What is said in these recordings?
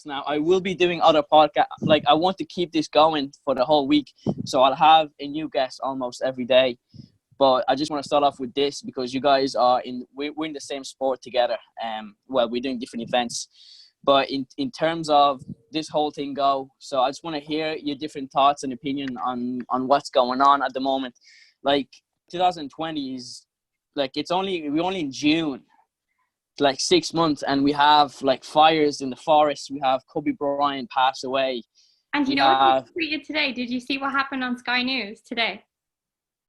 now. I will be doing other podcasts. Like, I want to keep this going for the whole week. So I'll have a new guest almost every day. But I just want to start off with this because you guys are we're in the same sport together. Well, we're doing different events. But in terms of this whole thing so I just want to hear your different thoughts and opinion on what's going on at the moment. Like, 2020 is, like, we're only in June, like 6 months, and we have like fires in the forest. We have Kobe Bryant pass away. And you know what they tweeted today? Did you see what happened on Sky News today?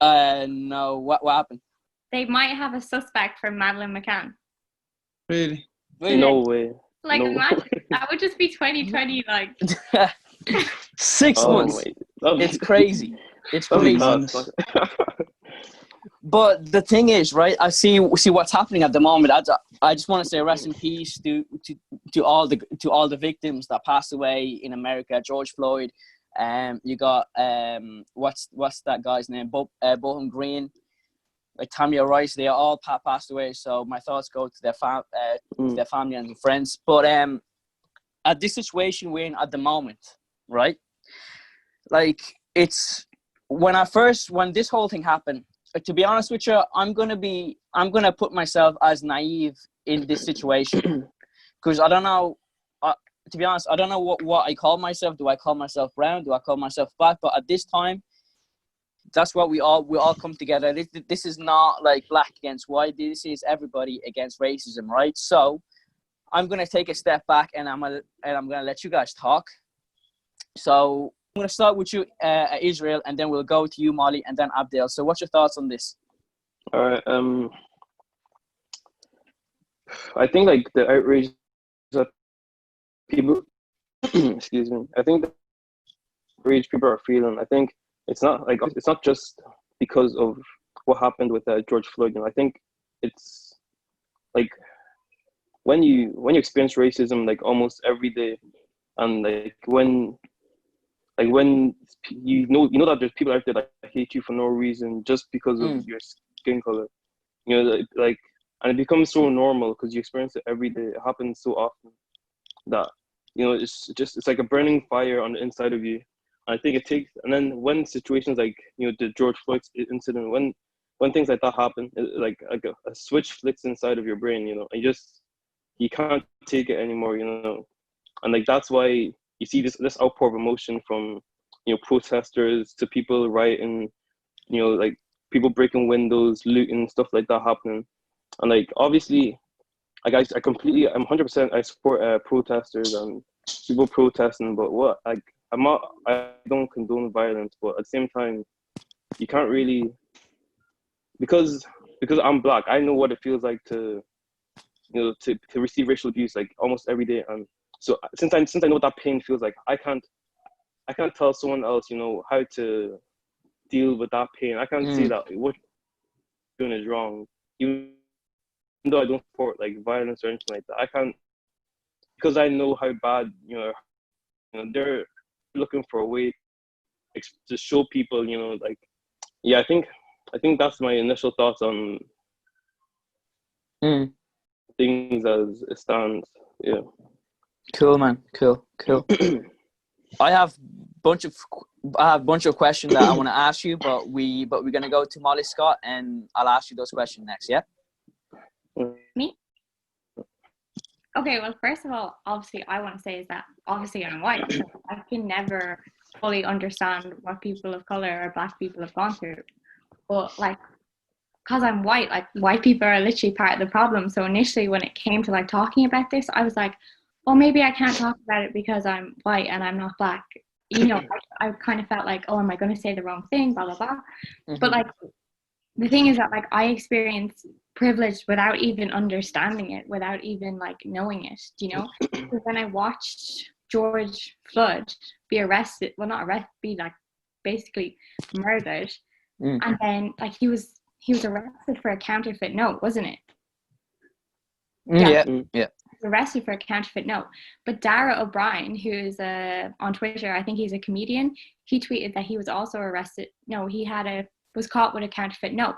No. What happened? They might have a suspect for Madeleine McCann. Really? No way. Like, No. imagine, that would just be 2020, like. 6 months. It's crazy. It's crazy. But the thing is, right? I see what's happening at the moment. I just want to say rest in peace to all the victims that passed away in America. George Floyd. You got what's that guy's name? Bohem Green, like Tamia Rice. They all passed away. So my thoughts go to their family and friends. But at this situation we're in at the moment, right? Like, it's when this whole thing happened. To be honest with you, I'm gonna put myself as naive in this situation because I don't know. To be honest, I don't know what I call myself. Do I call myself brown? Do I call myself black? But at this time, that's what we all come together. This is not like black against white. This is everybody against racism, right? So I'm gonna take a step back and I'm gonna let you guys talk. So I'm going to start with you, Israel, and then we'll go to you, Molly, and then Abdel. So what's your thoughts on this? All right. I think, like, the outrage that people, excuse me, I think the outrage people are feeling, I think it's not just because of what happened with George Floyd. I think it's, like, when you experience racism, like, almost every day, and, like, when you know that there's people out there that hate you for no reason just because of your skin color, like, and it becomes so normal because you experience it every day. It happens so often that it's like a burning fire on the inside of you. And I think it takes, and then when situations like the George Floyd incident, when things like that happen, like a switch flicks inside of your brain, and you can't take it anymore, and like that's why you see this outpour of emotion from protesters to people rioting, like people breaking windows, looting, stuff like that happening. And like obviously, like I'm 100%, I support protesters and people protesting, but I don't condone violence, but at the same time, you can't really, because I'm black, I know what it feels like to receive racial abuse like almost every day. And so since I know what that pain feels like, I can't tell someone else, how to deal with that pain. I can't say that what you're doing is wrong, even though I don't support like violence or anything like that. I can't, because I know how bad, they're looking for a way to show people, like, yeah, I think that's my initial thoughts on things as it stands. Yeah. Cool, man. Cool. I have a bunch of questions that I want to ask you, but we're gonna go to Molly Scott, and I'll ask you those questions next. Yeah. Me? Okay. Well, first of all, obviously, I want to say is that obviously I'm white. So I can never fully understand what people of color or black people have gone through, but like, because I'm white, like white people are literally part of the problem. So initially, when it came to like talking about this, I was like, oh, maybe I can't talk about it because I'm white and I'm not black. I kind of felt like, oh, am I going to say the wrong thing, blah, blah, blah. Mm-hmm. But like, the thing is that like I experienced privilege without even understanding it, without even like knowing it, Because when I watched George Floyd be arrested, well, not arrested, be like basically murdered. And then like he was arrested for a counterfeit note, wasn't it? Yeah. Arrested for a counterfeit note. But Dara O'Brien, who is on Twitter, I think he's a comedian, he tweeted that he was also arrested. No, he was caught with a counterfeit note,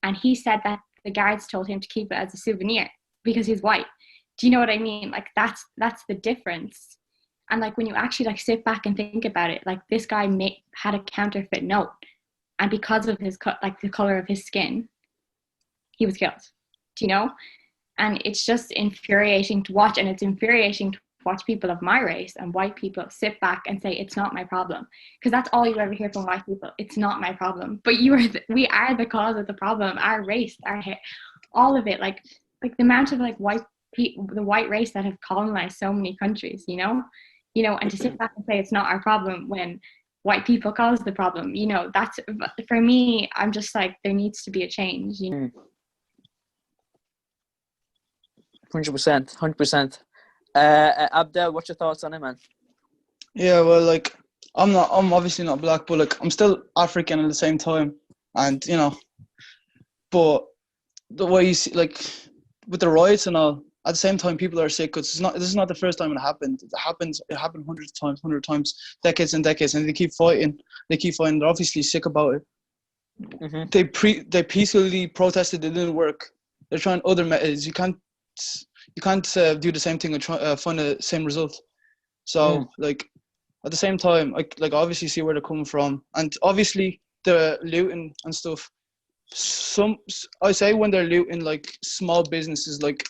and he said that the guards told him to keep it as a souvenir because he's white. Do you know what I mean? Like that's the difference. And like when you actually like sit back and think about it, like this guy had a counterfeit note, and because of his like the color of his skin, he was killed. Do you know? And it's just infuriating to watch, and it's infuriating to watch people of my race and white people sit back and say it's not my problem, because that's all you ever hear from white people. It's not my problem, but we are the cause of the problem. Our race, our hair, all of it. Like the amount of like the white race that have colonized so many countries. And to sit back and say it's not our problem when white people cause the problem, that's, for me, I'm just like, there needs to be a change. 100%. Abdel, what's your thoughts on it, man? Yeah, well, like, I'm obviously not black, but like, I'm still African at the same time. And, but the way you see, like, with the riots and all, at the same time, people are sick, because this is not the first time it happened. It happened hundred times, decades and decades, and they keep fighting. They're obviously sick about it. Mm-hmm. They peacefully protested. It didn't work. They're trying other methods. You can't do the same thing and try find the same result. So like, at the same time, like obviously see where they're coming from, and obviously the looting and stuff. I say when they're looting like small businesses, like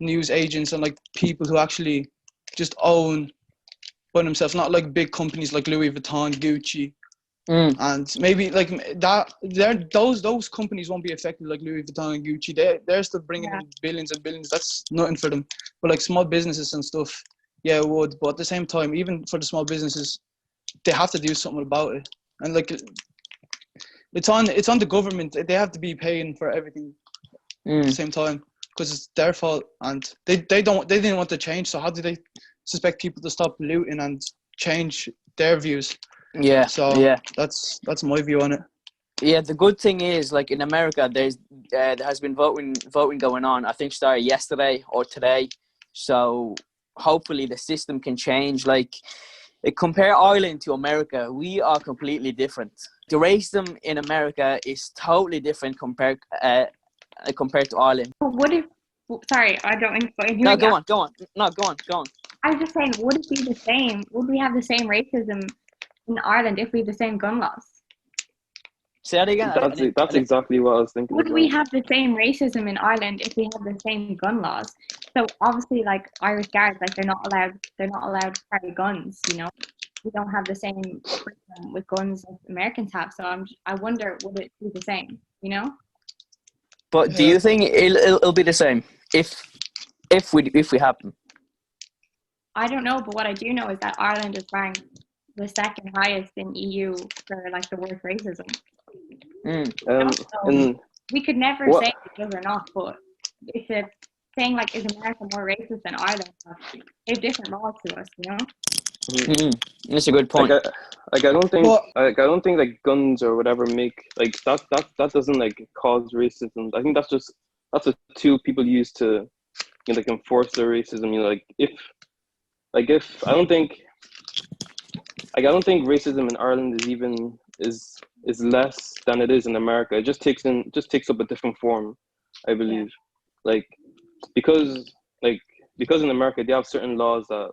news agents and like people who actually just own by themselves, not like big companies like Louis Vuitton, Gucci, and maybe like that. Those companies won't be affected like Louis Vuitton and Gucci. They're still bringing in billions and billions. That's nothing for them. But like small businesses and stuff, yeah, it would. But at the same time, even for the small businesses, they have to do something about it. And like, it's on the government. They have to be paying for everything at the same time, because it's their fault, and they didn't want to change. So how do they suspect people to stop looting and change their views? Yeah. So yeah, that's my view on it. Yeah, the good thing is, like in America, there has been voting going on. I think started yesterday or today. So hopefully the system can change. Like, compare Ireland to America, we are completely different. The racism in America is totally different compared to Ireland. What if? Sorry, I don't. No, go on. No, go on. I was just saying, would it be the same? Would we have the same racism in Ireland if we had the same gun laws? Say that again. That's exactly what I was thinking. Would we have the same racism in Ireland if we had the same gun laws? So obviously, like Irish guards, like they're not allowed to carry guns. We don't have the same freedom with guns as Americans have. So I wonder, would it be the same? But do you think it'll be the same if we have them? I don't know, but what I do know is that Ireland is ranked the second highest in EU for like the worst racism. We could never say it is or not, but if it's saying like, is America more racist than Ireland? They have different laws to us, That's a good point. I don't think like guns or whatever make like that doesn't like cause racism. I think that's a tool people use to like enforce their racism. If I don't think racism in Ireland is less than it is in America. It just takes up a different form, I believe. Like because in America they have certain laws that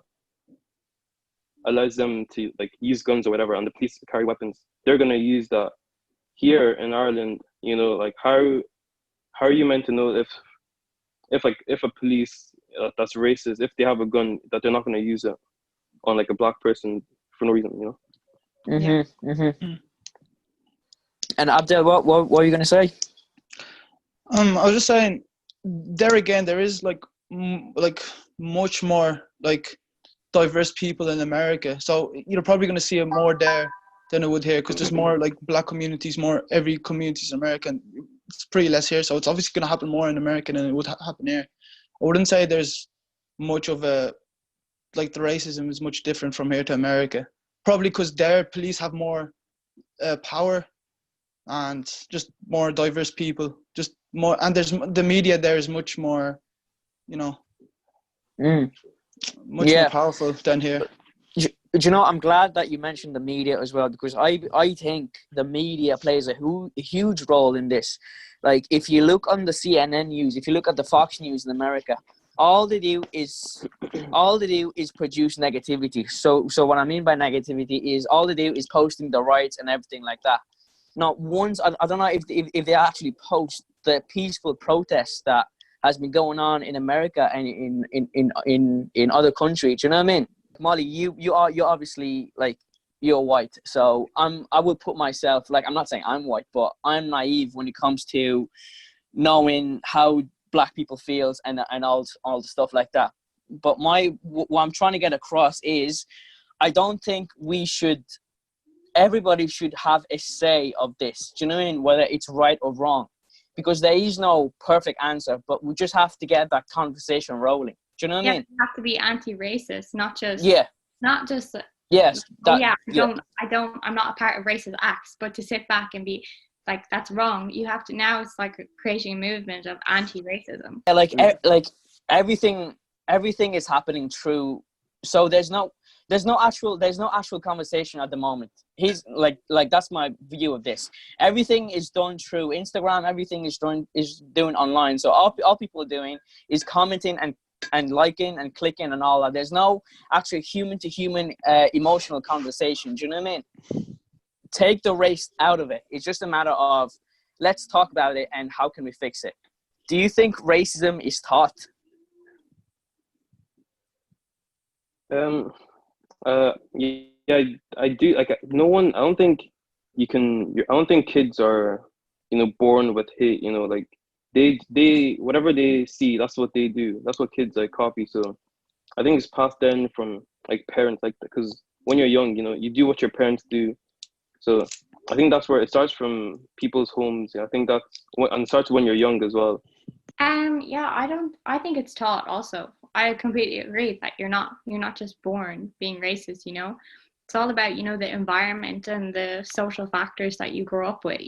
allows them to like use guns or whatever, and the police carry weapons. They're gonna use that. Here in Ireland, like how are you meant to know if a police that's racist, if they have a gun, that they're not gonna use it on like a black person for no reason, And Abdel, what were you gonna say? I was just saying, there again, there is like much more like diverse people in America, so you're probably going to see it more there than it would here, because there's more like black communities, more every community's American. It's pretty less here, so it's obviously going to happen more in America than it would happen here. I wouldn't say there's much of a like the racism is much different from here to America, probably because their police have more power and just more diverse people, just more, and there's the media there is much more, much more powerful than here. I'm glad that you mentioned the media as well, because I think the media plays a huge role in this. Like, if you look on the CNN news, if you look at the Fox News in America, all they do is produce negativity. So what I mean by negativity is all they do is posting the riots and everything like that. Not once, I don't know if they actually post the peaceful protests that has been going on in America and in other countries. You know what I mean? Molly, you're obviously like, you're white, so I would put myself, like, I'm not saying I'm white, but I'm naive when it comes to knowing how black people feels and all the stuff like that. But what I'm trying to get across is, I don't think everybody should have a say of this. Do you know what I mean? Whether it's right or wrong, because there is no perfect answer, but we just have to get that conversation rolling. Do you know what I mean? You have to be anti-racist, not just yes. I'm not a part of racist acts, but to sit back and be like, that's wrong. You have to, now it's like creating a movement of anti-racism. Like everything is happening through. So there's no actual conversation at the moment. He's like that's my view of this. Everything is done through Instagram. Everything is doing online. So all people are doing is commenting and liking and clicking and all that. There's no actual human to human emotional conversation. Do you know what I mean? Take the race out of it. It's just a matter of, let's talk about it and how can we fix it. Do you think racism is taught? Yeah, I do. Like, no one. I don't think you can. I don't think kids are, born with hate. Like, they whatever they see, that's what they do. That's what kids like copy. So I think it's passed down from like parents, like, because when you're young, you do what your parents do. So I think that's where it starts, from people's homes. I think and it starts when you're young as well. I think it's taught also. I completely agree that you're not just born being racist, It's all about, the environment and the social factors that you grow up with,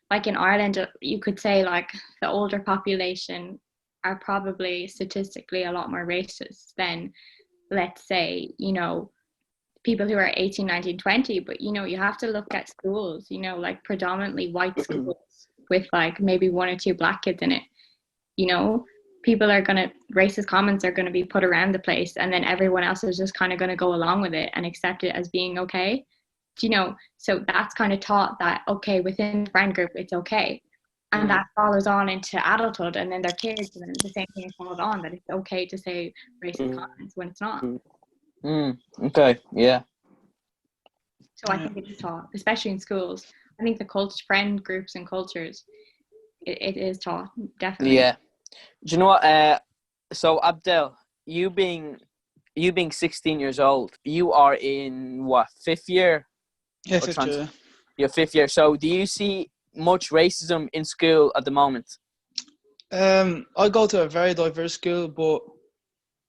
Like in Ireland, you could say like the older population are probably statistically a lot more racist than, let's say, people who are 18, 19, 20. But, you have to look at schools, like predominantly white schools with like maybe one or two black kids in it. Racist comments are going to be put around the place, and then everyone else is just kind of going to go along with it and accept it as being okay. So that's kind of taught that, okay, within the friend group, it's okay. And that follows on into adulthood, and then their kids, and then the same thing follows on, that it's okay to say racist comments when it's not. Okay, yeah. So I think it's taught, especially in schools. I think the friend groups and cultures, it is taught, definitely. Yeah. Do you know what? So Abdel, you being 16 years old, you are in what, 5th year? Yeah, 5th year. Your 5th year. So do you see much racism in school at the moment? I go to a very diverse school, but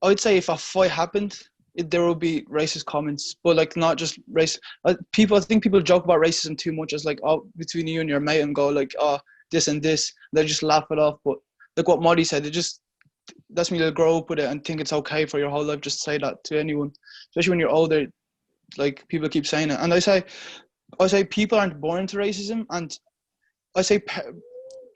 I'd say if a fight happened, there will be racist comments, but like not just race. I think people joke about racism too much, as like, oh, between you and your mate, and go like, oh, this and this. They just laugh it off. But like what Marty said, that's when you grow up with it and think it's okay for your whole life just to say that to anyone, especially when you're older. Like, people keep saying it, and I say people aren't born to racism, and I say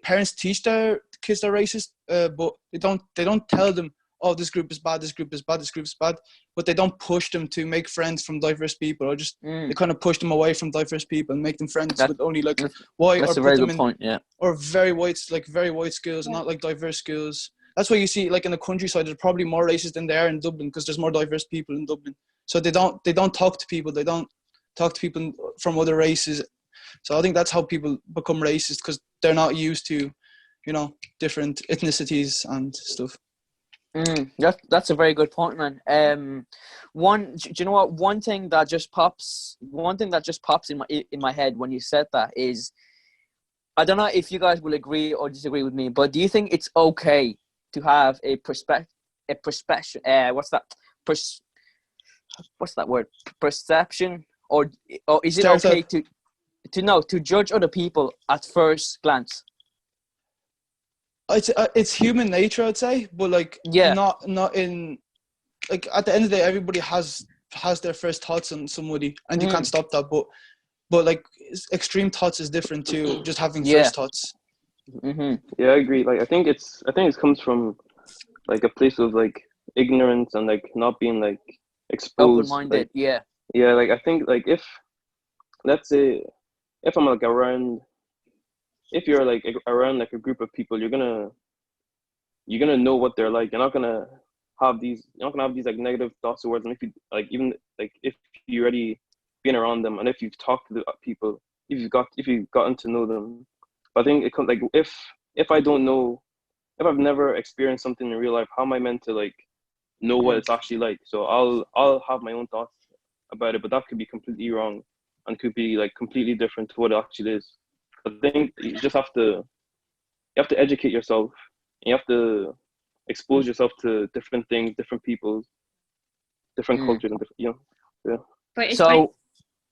parents teach their kids they're racist, but they don't tell them, oh, this group is bad, this group is bad, this group is bad, but they don't push them to make friends from diverse people, or just they kind of push them away from diverse people and make them friends with only like white, that's or a very put them good in, point, yeah, or very white schools, and not like diverse schools. That's why you see, like, in the countryside, there's probably more racist than there in Dublin, because there's more diverse people in Dublin. So they don't talk to people. They don't talk to people from other races. So I think that's how people become racist, because they're not used to, different ethnicities and stuff. That's a very good point, man. Do you know what? One thing that just pops in my head when you said that is, I don't know if you guys will agree or disagree with me, but do you think it's okay to have what's that word? Perception, or is it okay to judge other people at first glance? It's human nature, I'd say, but like, not in, like, at the end of the day, everybody has their first thoughts on somebody, and you can't stop that. But like, extreme thoughts is different to just having first thoughts. Mm-hmm. Yeah, I agree. Like, I think it comes from like a place of like ignorance and like not being like exposed. Open-minded, Like, yeah. yeah, like I think like if, let's say, if I'm like around, if you're like around like a group of people, you're gonna know what they're like. You're not gonna have these like negative thoughts towards them. If you like, even like if you already been around them and if you've talked to the people, if you've gotten to know them. But I think it comes like if I don't know, if I've never experienced something in real life, how am I meant to like know what it's actually like? So I'll have my own thoughts about it, but that could be completely wrong and could be like completely different to what it actually is. I think you have to educate yourself. And you have to expose yourself to different things, different people, different cultures, and different, yeah. But it's funny. So,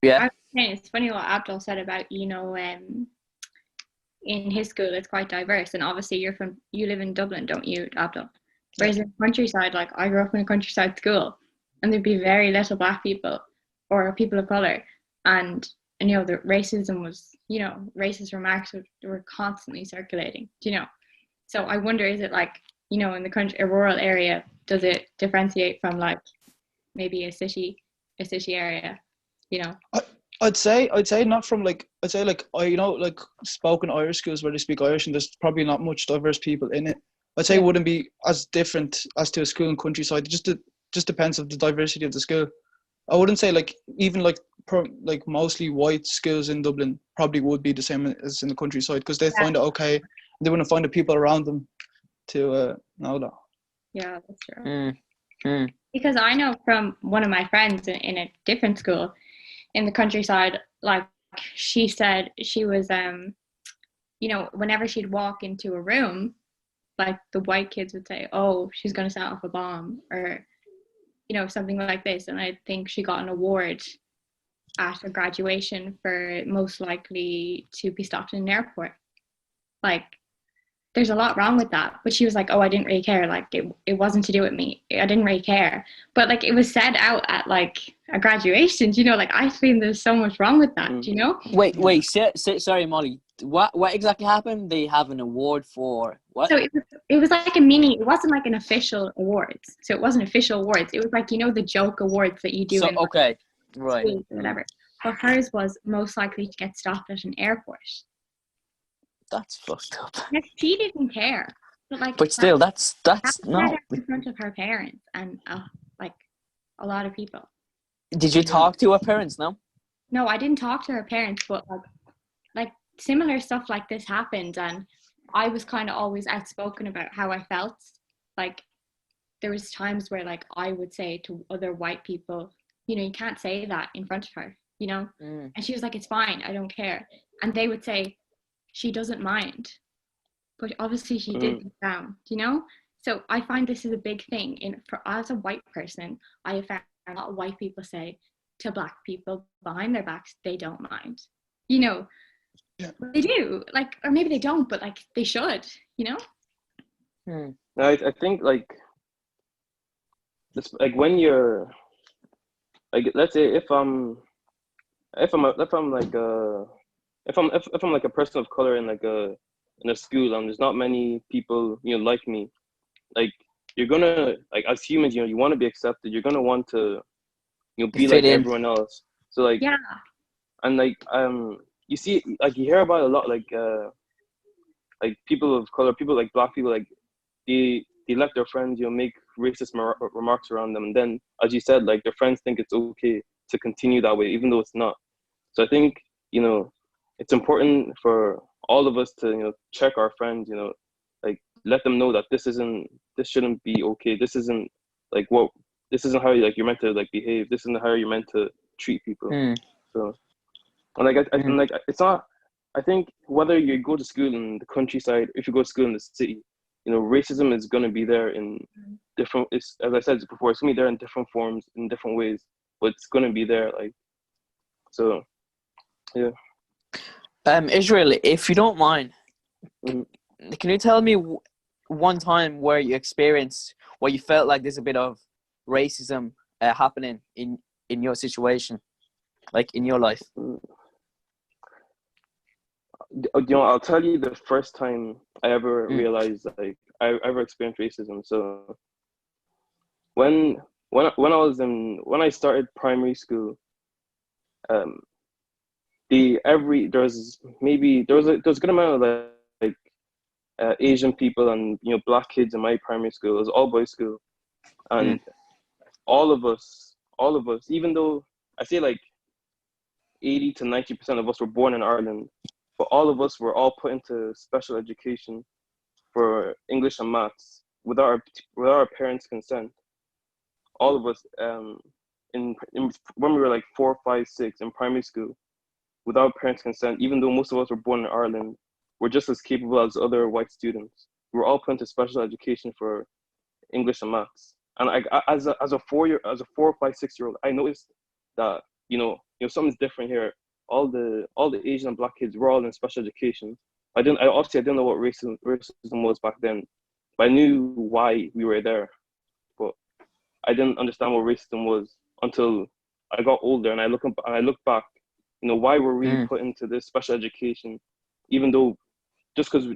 yeah. I was saying, it's funny what Abdel said about, in his school it's quite diverse, and obviously you live in Dublin, don't you, Abdel? Whereas in countryside, like I grew up in a countryside school, and there'd be very little black people or people of color, and the racism was, racist remarks were constantly circulating. So I wonder, is it like, in the country, a rural area, does it differentiate from like maybe a city area? I'd say not from like, I'd say like, like spoken Irish schools where they speak Irish and there's probably not much diverse people in it. I'd say it wouldn't be as different as to a school in countryside. It just depends on the diversity of the school. I wouldn't say like even like mostly white schools in Dublin probably would be the same as in the countryside, because they find it okay. They wouldn't find the people around them to know that. Yeah, that's true. Because I know from one of my friends in a different school in the countryside, like she said she was, whenever she'd walk into a room, like the white kids would say, "Oh, she's going to set off a bomb," or, something like this. And I think she got an award at a graduation for most likely to be stopped in an airport. Like, there's a lot wrong with that. But she was like, "Oh, I didn't really care. Like, it wasn't to do with me. I didn't really care." But like, it was said out at like a graduation. Like, I feel there's so much wrong with that. Wait. Sorry, Molly. What exactly happened? They have an award for what? So it was like a mini. It wasn't like an official awards. So it wasn't official awards. It was like the joke awards that you do. So in okay, right. Or whatever. But hers was most likely to get stopped at an airport. That's fucked up. Like, she didn't care. But still, that's no. In front of her parents and like a lot of people. Did you talk to her parents? No. No, I didn't talk to her parents, but like similar stuff like this happened, and I was kind of always outspoken about how I felt. Like, there was times where like I would say to other white people, you can't say that in front of her, and she was like, "It's fine, I don't care," and they would say, "She doesn't mind," but obviously she did deep down, So I find this is a big thing. As a white person, I have found a lot of white people say to black people behind their backs, they don't mind. Yeah. They do, like, or maybe they don't, but like they should, I think like this, like when you're like, let's say if I'm like if I'm like a person of color in like in a school and there's not many people like me, like you're gonna, like, as humans, you want to be accepted, you're gonna want to be like everyone else. So like, yeah, and like you see, like you hear about a lot, like people of color, people like black people, like they let their friends make racist remarks around them, and then, as you said, like their friends think it's okay to continue that way even though it's not. So I think it's important for all of us to check our friends, like let them know that this shouldn't be okay. This isn't how you're meant to like behave. This isn't how you're meant to treat people. So, and like and like it's not. I think whether you go to school in the countryside, if you go to school in the city, racism is gonna be there in different. As I said before, it's gonna be there in different forms, in different ways, but it's gonna be there. Like, so, yeah. Israel, if you don't mind, can you tell me one time where you experienced, where you felt like there's a bit of racism happening in your situation, like in your life? I'll tell you the first time I ever realized, like, I ever experienced racism. So when when I started primary school, um, there was a good amount of Asian people and black kids in my primary school. It was all boys school, and all of us, even though I say like 80 to 90% of us were born in Ireland, but all of us were all put into special education for English and maths without our parents' consent. All of us, in when we were like 4, 5, 6 in primary school, without parents' consent, even though most of us were born in Ireland, we're just as capable as other white students. We were all put into special education for English and maths. And as a 4, 5, 6-year-old, I noticed that something's different here. All the Asian and black kids were all in special education. I didn't know what racism was back then, but I knew why we were there. But I didn't understand what racism was until I got older, and I look back. Why were we put into this special education, even though just because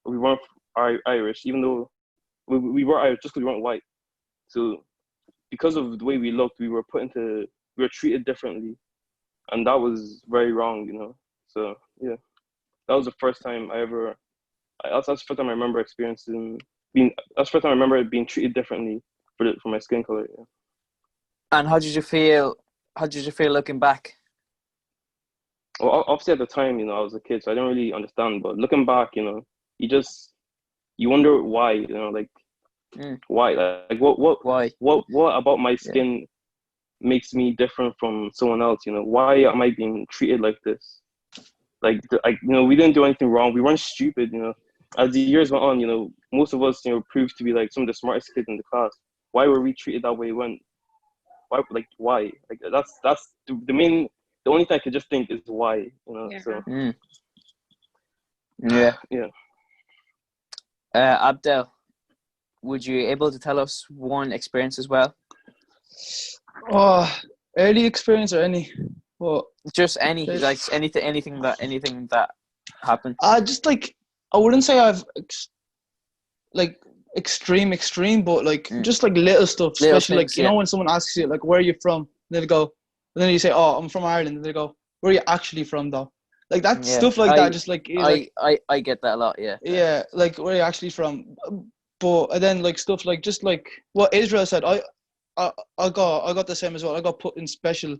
we weren't Irish, even though we were Irish, just because we weren't white. So because of the way we looked, we were treated differently, and that was very wrong. So yeah, that was the first time that's the first time I remember that's the first time I remember being treated differently for my skin color. Yeah. And how did you feel? How did you feel looking back? Well, obviously at the time, I was a kid, so I didn't really understand. But looking back, you wonder why, why, like Why? what about my skin makes me different from someone else? Why am I being treated like this? We didn't do anything wrong. We weren't stupid. As the years went on, most of us, proved to be like some of the smartest kids in the class. Why were we treated that way? Why? Why? Like that's the only thing I could just think is why. Yeah. So Yeah. yeah. Abdel, would you able to tell us one experience as well? Oh, early experience or any? Well, Just anything that happened. just like I wouldn't say I've extreme, but just like little stuff, Little especially things, when someone asks you like where are you from, and they'll go, and then you say, oh, I'm from Ireland, and they go, where are you actually from though? Like that stuff like that, just like I get that a lot. Yeah. yeah, like where are you actually from? But and then like stuff like just like what Israel said, I got the same as well. I got put in special.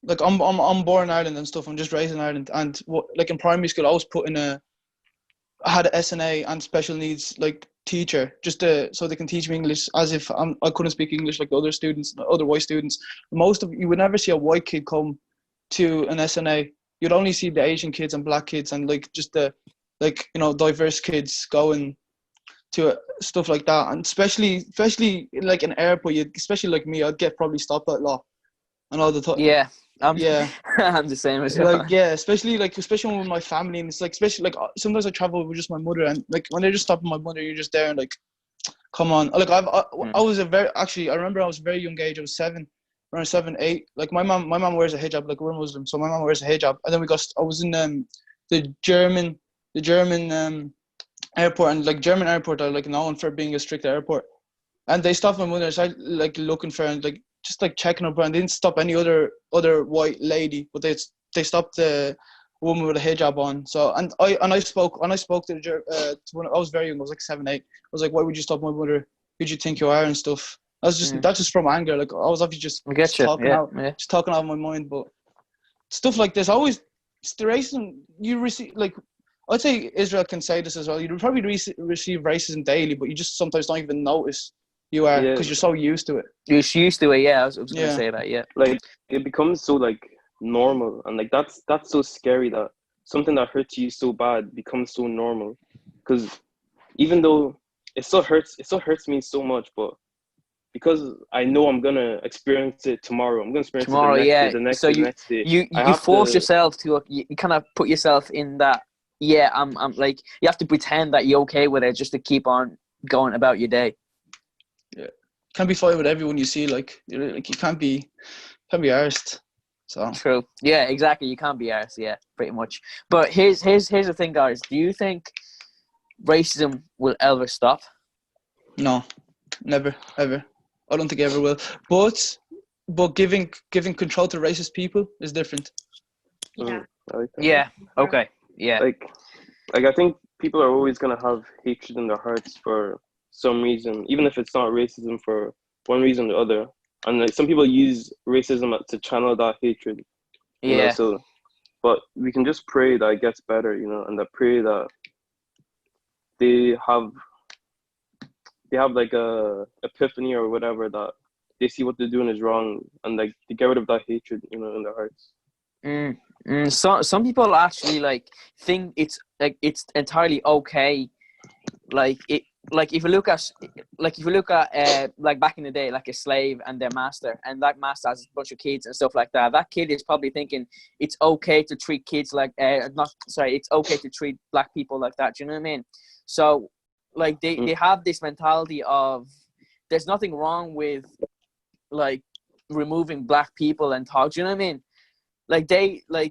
Like I'm born in Ireland and stuff. I'm just raised in Ireland, and in primary school I was put in I had an SNA and special needs teacher just so they can teach me English as if I couldn't speak English like the other students, the other white students. You would never see a white kid come to an SNA. You'd only see the Asian kids and black kids and just the diverse kids going to stuff like that. And especially like in airport, especially like me, I'd get probably stopped a lot and all the time. Yeah. I'm the same as well. Especially with my family, and it's especially sometimes I travel with just my mother, and when they're just stopping my mother, you're just there and come on. I was I remember I was a very young age. I was around 7, 8. Like my mom wears a hijab. Like we're Muslim, so my mom wears a hijab. And then I was in the German airport, and German airport are known for being a strict airport. And they stopped my mother, so I looking for her and just checking up, and they didn't stop any other white lady, but they stopped the woman with a hijab on. So I spoke to the when I was very young, I was 7, 8. I was like, why would you stop my mother? Who do you think you are and stuff? That's just from anger. I was obviously just talking out of my mind. But stuff like this, always the racism you receive. I'd say Israel can say this as well. You probably receive racism daily, but you just sometimes don't even notice you are because you're so used to it. You're used to it, yeah. I was going to say that, yeah. It becomes so normal, and that's so scary that something that hurts you so bad becomes so normal. Because even though it still hurts me so much, but because I know I'm gonna experience it tomorrow, I'm gonna experience it the next day. You force yourself to you kind of put yourself in that. Yeah, I'm you have to pretend that you're okay with it just to keep on going about your day. Yeah, can't be fighting with everyone you see. You can't be arsed. So True. Yeah, exactly. You can't be arsed. Yeah, pretty much. But here's the thing, guys. Do you think racism will ever stop? no, never, ever. I don't think it ever will. But giving control to racist people is different. Yeah. I like that. Yeah. Okay. Yeah. Like I think people are always gonna have hatred in their hearts for some reason, even if it's not racism for one reason or other. And like some people use racism to channel that hatred, Yeah. So, but we can just pray that it gets better, and that pray that they have like a epiphany or whatever, that they see what they're doing is wrong, and like to get rid of that hatred, in their hearts. Some people actually think it's entirely okay. If you look at like back in the day, like a slave and their master, and that master has a bunch of kids and stuff like that. That kid is probably thinking it's okay to treat kids it's okay to treat black people like that. Do you know what I mean? So they have this mentality of there's nothing wrong with like removing black people and talk. Do you know what I mean?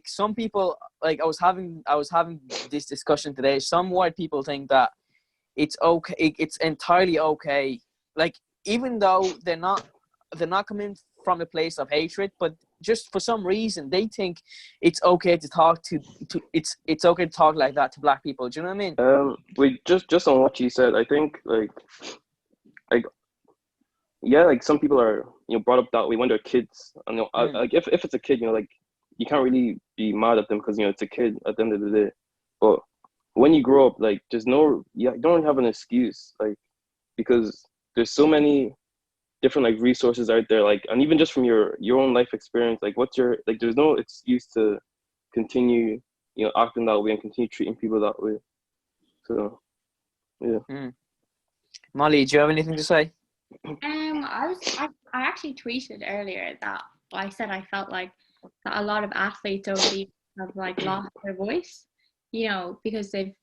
Some people, I was having this discussion today. Some white people think that it's okay, it's entirely okay, even though they're not coming from a place of hatred, but just for some reason they think it's okay to talk to it's okay to talk like that to black people. Do you know what I mean? Wait, just on what you said, I think like yeah, like some people are brought up that way when they're kids, and like if it's a kid, you can't really be mad at them because it's a kid at the end of the day. But when you grow up, you don't really have an excuse, because there's so many different resources out there, and even just from your own life experience, there's no excuse to continue acting that way and continue treating people that way. So yeah. Molly, do you have anything to say? I actually tweeted earlier that I said I felt like that a lot of athletes over the years have lost their voice, because they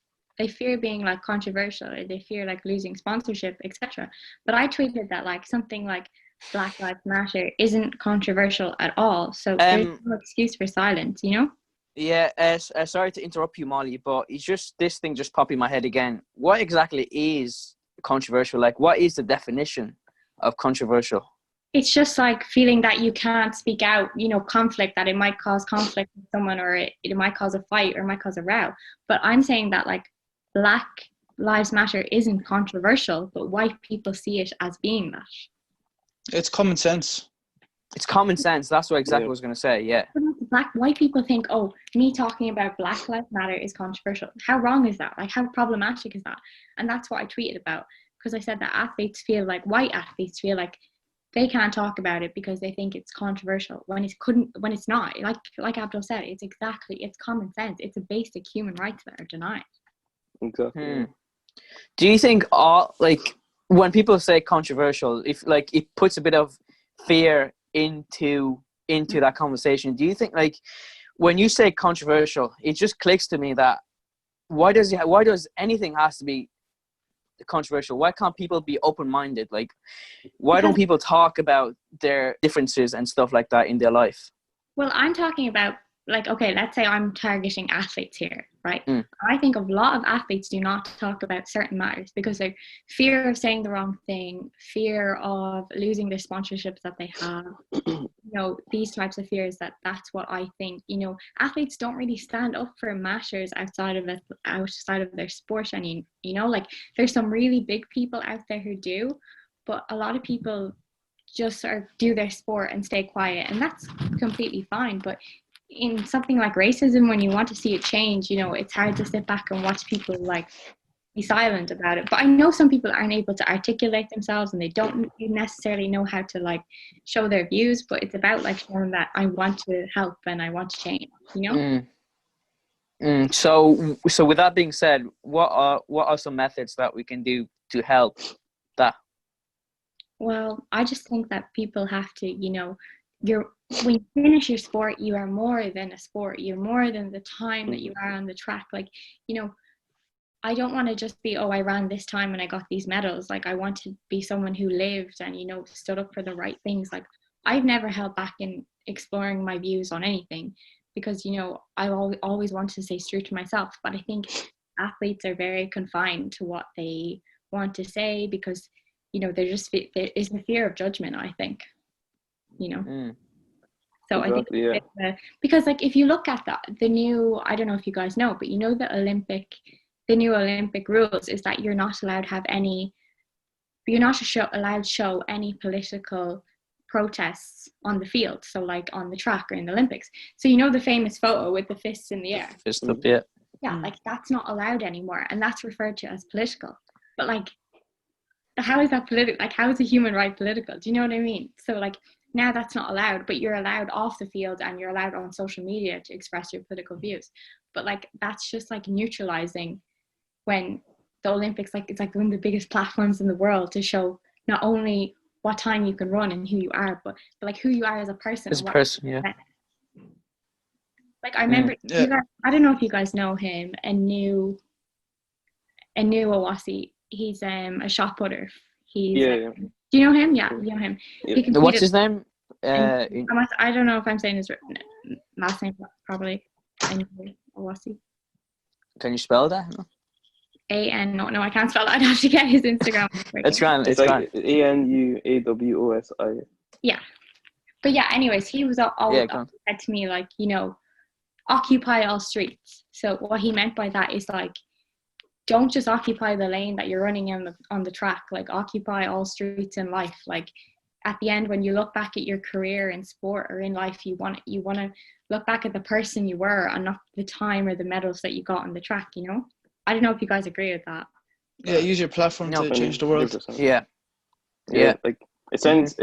fear being controversial, or they fear losing sponsorship, etc. But I tweeted that something like Black Lives Matter isn't controversial at all, so there's no excuse for silence, Yeah, sorry to interrupt you, Molly, but it's just this thing just popped in my head again. What exactly is controversial? What is the definition of controversial? It's just feeling that you can't speak out, conflict, that it might cause conflict with someone, or it might cause a fight, or it might cause a row. But I'm saying that Black Lives Matter isn't controversial, but white people see it as being that. it's common sense. It's common sense. That's what exactly I was going to say. Yeah. White people think, oh, me talking about Black Lives Matter is controversial. How wrong is that? How problematic is that? And that's what I tweeted about, because I said that white athletes feel like they can't talk about it because they think it's controversial when it's not. Like Abdel said, it's common sense. It's a basic human rights that are denied. Exactly. Do you think when people say controversial, if it puts a bit of fear into that conversation? Do you think when you say controversial, it just clicks to me that why does anything has to be controversial? Why can't people be open-minded? Why don't people talk about their differences and stuff like that in their life? Well, I'm talking about okay, let's say I'm targeting athletes here, right? I think a lot of athletes do not talk about certain matters because they're fear of saying the wrong thing, fear of losing the sponsorships that they have, these types of fears. That's what I think. Athletes don't really stand up for matters outside of their sport. There's some really big people out there who do, but a lot of people just sort of do their sport and stay quiet, and that's completely fine. But in something like racism, when you want to see it change, it's hard to sit back and watch people be silent about it. But I know some people aren't able to articulate themselves, and they don't necessarily know how to show their views, but it's about showing that I want to help and I want to change, So with that being said, what are some methods that we can do to help that? Well, I just think that people have to, when you finish your sport, you are more than a sport. You're more than the time that you are on the track. I don't want to just be, I ran this time and I got these medals. I want to be someone who lived and, stood up for the right things. I've never held back in exploring my views on anything because, you know, I always wanted to stay true to myself. But I think athletes are very confined to what they want to say because, you know, there is the fear of judgment, I think, you know. So exactly, I think because like if you look at the new, I don't know if you guys know, but you know the new Olympic rules is that you're not allowed to have any, you're not allowed to show any political protests on the field. So like on the track or in the Olympics. So you know the famous photo with the fists in the air. Fist up, yeah. Yeah, like that's not allowed anymore, and that's referred to as political. But like, how is that political? Like, how is a human right political? Do you know what I mean? So like now that's not allowed, but you're allowed off the field and you're allowed on social media to express your political views. But like that's just like neutralizing when the Olympics, like it's like one of the biggest platforms in the world to show not only what time you can run and who you are, but like who you are as a person. As a person, yeah. Like I remember, you guys, I don't know if you guys know him, a new Awasi. He's a shot putter. He's yeah. Do you know him? Yeah, you know him. Yeah. What's his name? I don't know if I'm saying his last name properly. Awasi. Can you spell that? No, I can't spell that. I'd have to get his Instagram. It's grand. It's like ANUAWOSI. Yeah, but yeah. Anyways, he was always said to me like, you know, occupy all streets. So what he meant by that is like, don't just occupy the lane that you're running on the track. Like occupy all streets in life. Like at the end, when you look back at your career in sport or in life, you want to look back at the person you were and not the time or the medals that you got on the track. You know. I don't know if you guys agree with that. Yeah, use your platform to change the world. 100%. Yeah. Like it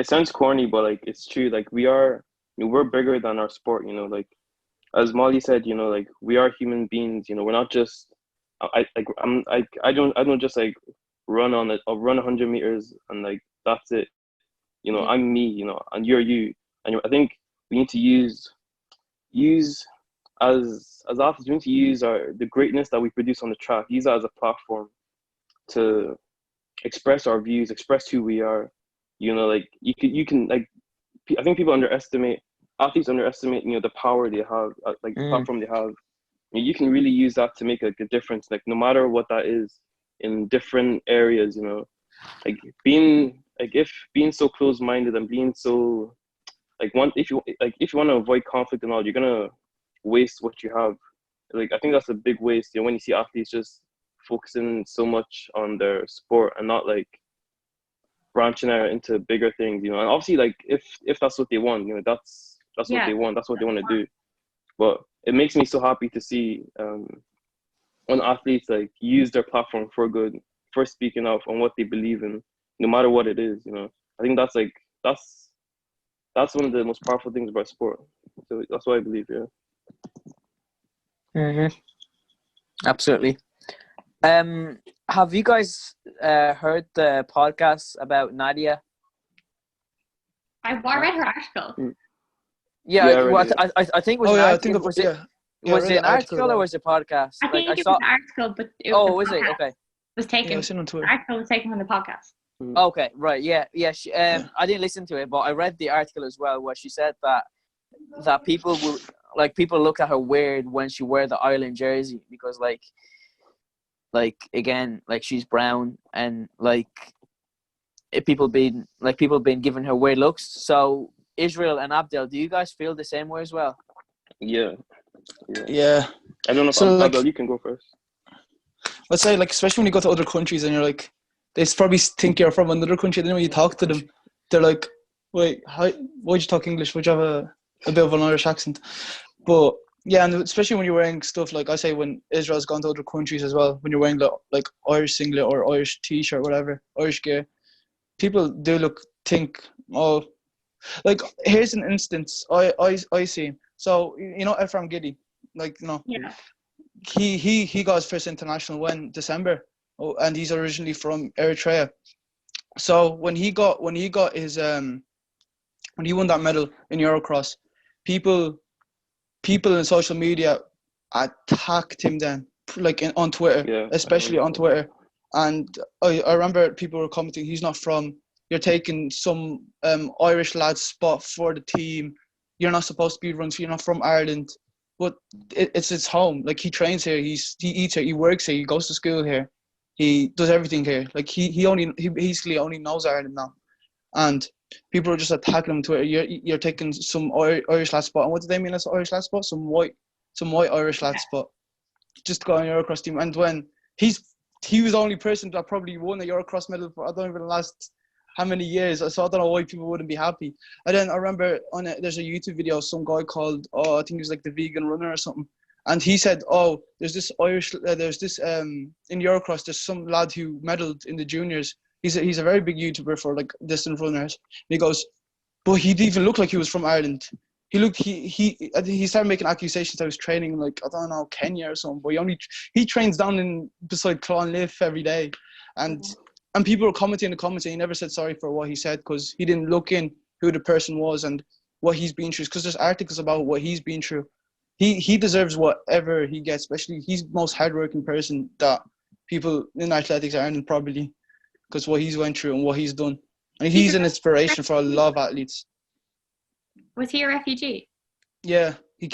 sounds corny, but like it's true. Like we're bigger than our sport. You know, like as Molly said, you know, like we are human beings. You know, we're not just. I don't just like run 100 meters and like that's it. You know, I'm me. You know, and you're you. And I think we need to use as athletes, we need to use the greatness that we produce on the track, use that as a platform to express our views, express who we are. You know, like you can like, I think athletes underestimate, you know, the power they have, like the platform they have. You can really use that to make like a difference, like no matter what that is in different areas, you know, like being so close-minded and being so like if you want to avoid conflict and all, you're gonna waste what you have. Like I think that's a big waste, you know, when you see athletes just focusing so much on their sport and not like branching out into bigger things, you know. And obviously like if that's what they want, you know, that's what they want, that's what they want to do. But it makes me so happy to see when athletes like use their platform for good, for speaking out on what they believe in, no matter what it is, you know. I think that's one of the most powerful things about sport. So that's what I believe, yeah. Absolutely. Have you guys heard the podcast about Nadia? I read her article. I think it was was it an article or was it a podcast? I think it was an article, but was it? Okay. It was taken. The article was taken from the podcast. Okay, right, yeah. I didn't listen to it, but I read the article as well, where she said that people look at her weird when she wear the Ireland jersey because again, like she's brown and like people been giving her weird looks. So Israel and Abdel, do you guys feel the same way as well? Yeah. I don't know if Abdel, you can go first. I'd say like especially when you go to other countries and you're like, they probably think you're from another country. Then when you talk to them, they're like, wait, why'd you talk English? Would you have a bit of an Irish accent? But yeah, and especially when you're wearing stuff like, I say when Israel's gone to other countries as well, when you're wearing like Irish singlet or Irish t-shirt, whatever, Irish gear, people do think, oh, like here's an instance I see. So you know Ephraim Giddy, like he got his first international when December. Oh, and he's originally from Eritrea. So when he got his when he won that medal in Eurocross, people in social media attacked him then, like on Twitter, especially on Twitter. And I remember people were commenting, he's not from you're taking some Irish lad's spot for the team. You're not supposed to be run. You're not from Ireland, but it's his home. Like he trains here. He eats here. He works here. He goes to school here. He does everything here. Like he basically only knows Ireland now, and people are just attacking him on Twitter. You're taking some Irish lad spot. And what do they mean as Irish lad spot? Some white Irish lad spot. Just to go on Eurocross team. And when he was the only person that probably won a Eurocross medal for I don't even last how many years. So I don't know why people wouldn't be happy. And then I remember there's a YouTube video of some guy called I think he was like the vegan runner or something. And he said, there's this in Eurocross, there's some lad who medaled in the juniors. He's a very big YouTuber for like distance runners. And he goes, but he didn't even look like he was from Ireland. I think he started making accusations that he was training like, I don't know, Kenya or something. But he trains down beside Clonliffe every day. And people were commenting in the comments, and he never said sorry for what he said because he didn't look in who the person was and what he's been through. Because there's articles about what he's been through. He deserves whatever he gets, especially he's the most hardworking person that people in athletics are in probably because what he's went through and what he's done. And he's an inspiration for a lot of athletes. Was he a refugee? Yeah, he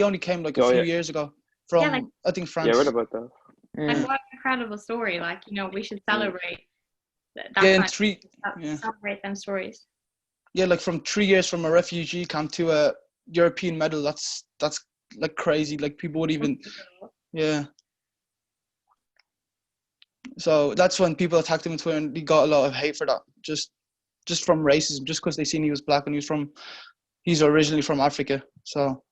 only came like a few years ago from, I think, France. Yeah, I read about that. Like, what an incredible story. Like, we should celebrate that. Celebrate them stories. Yeah, like from 3 years from a refugee camp to a European medal, that's like crazy. Like people would even, yeah. So that's when people attacked him on Twitter, and he got a lot of hate for that. Just from racism, just because they seen he was black and he's originally from Africa. So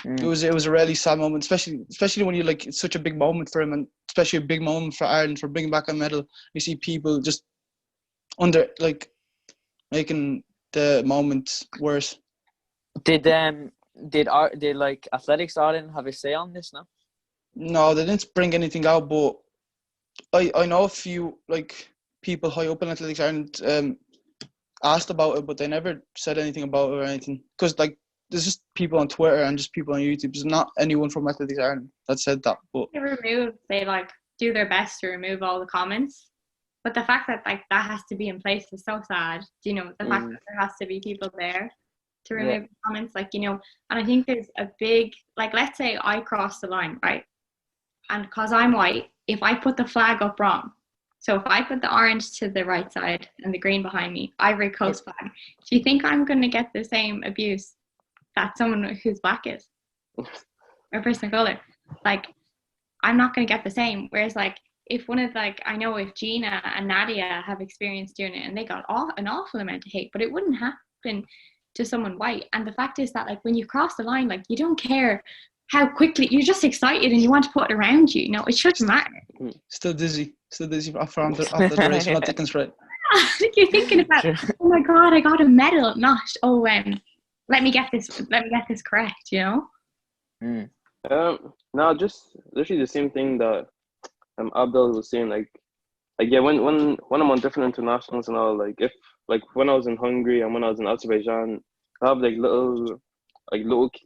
it was a really sad moment, especially when you like, it's such a big moment for him, and especially a big moment for Ireland for bringing back a medal. You see people just making the moment worse. Did like Athletics Ireland have a say on this now? No, they didn't bring anything out, but I know a few like people high up in Athletics Ireland asked about it, but they never said anything about it or anything. Because like there's just people on Twitter and just people on YouTube. There's not anyone from Athletics Ireland that said that. But they like do their best to remove all the comments. But the fact that like that has to be in place is so sad. The fact that there has to be people there to remove the comments, and I think there's a big, like, let's say I cross the line, right? And because I'm white, if I put the flag up wrong, so if I put the orange to the right side and the green behind me, Ivory Coast flag, do you think I'm going to get the same abuse that someone who's black is? Or person of color? Like, I'm not going to get the same. Whereas, like, if one of, like, I know if Gina and Nadia have experienced doing it and they got an awful amount of hate, but it wouldn't happen to someone white. And the fact is that, like, when you cross the line, like, you don't care how quickly, you're just excited and you want to put it around you. It shouldn't matter. Still dizzy after the race, not taking straight. You're thinking about, oh my God, I got a medal, not, let me get this correct, No, just literally the same thing that Abdel was saying, like yeah, when I'm on different internationals and all, like if like when I was in Hungary and when I was in Azerbaijan, I have like little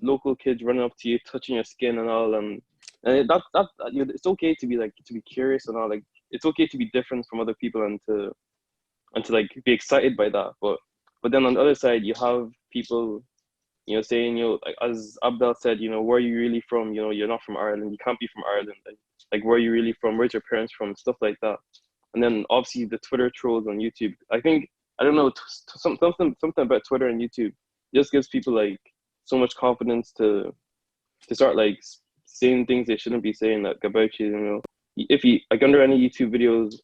local kids running up to you, touching your skin and all, and that it's okay to be curious and all, like it's okay to be different from other people and to like be excited by that, but then on the other side you have people saying, like as Abdel said, where are you really from? You're not from Ireland, you can't be from Ireland, like where are you really from, where's your parents from, stuff like that. And then obviously the Twitter trolls on YouTube, I think, I don't know, something about Twitter and YouTube just gives people like so much confidence to start like saying things they shouldn't be saying, like about you. If you like under any YouTube videos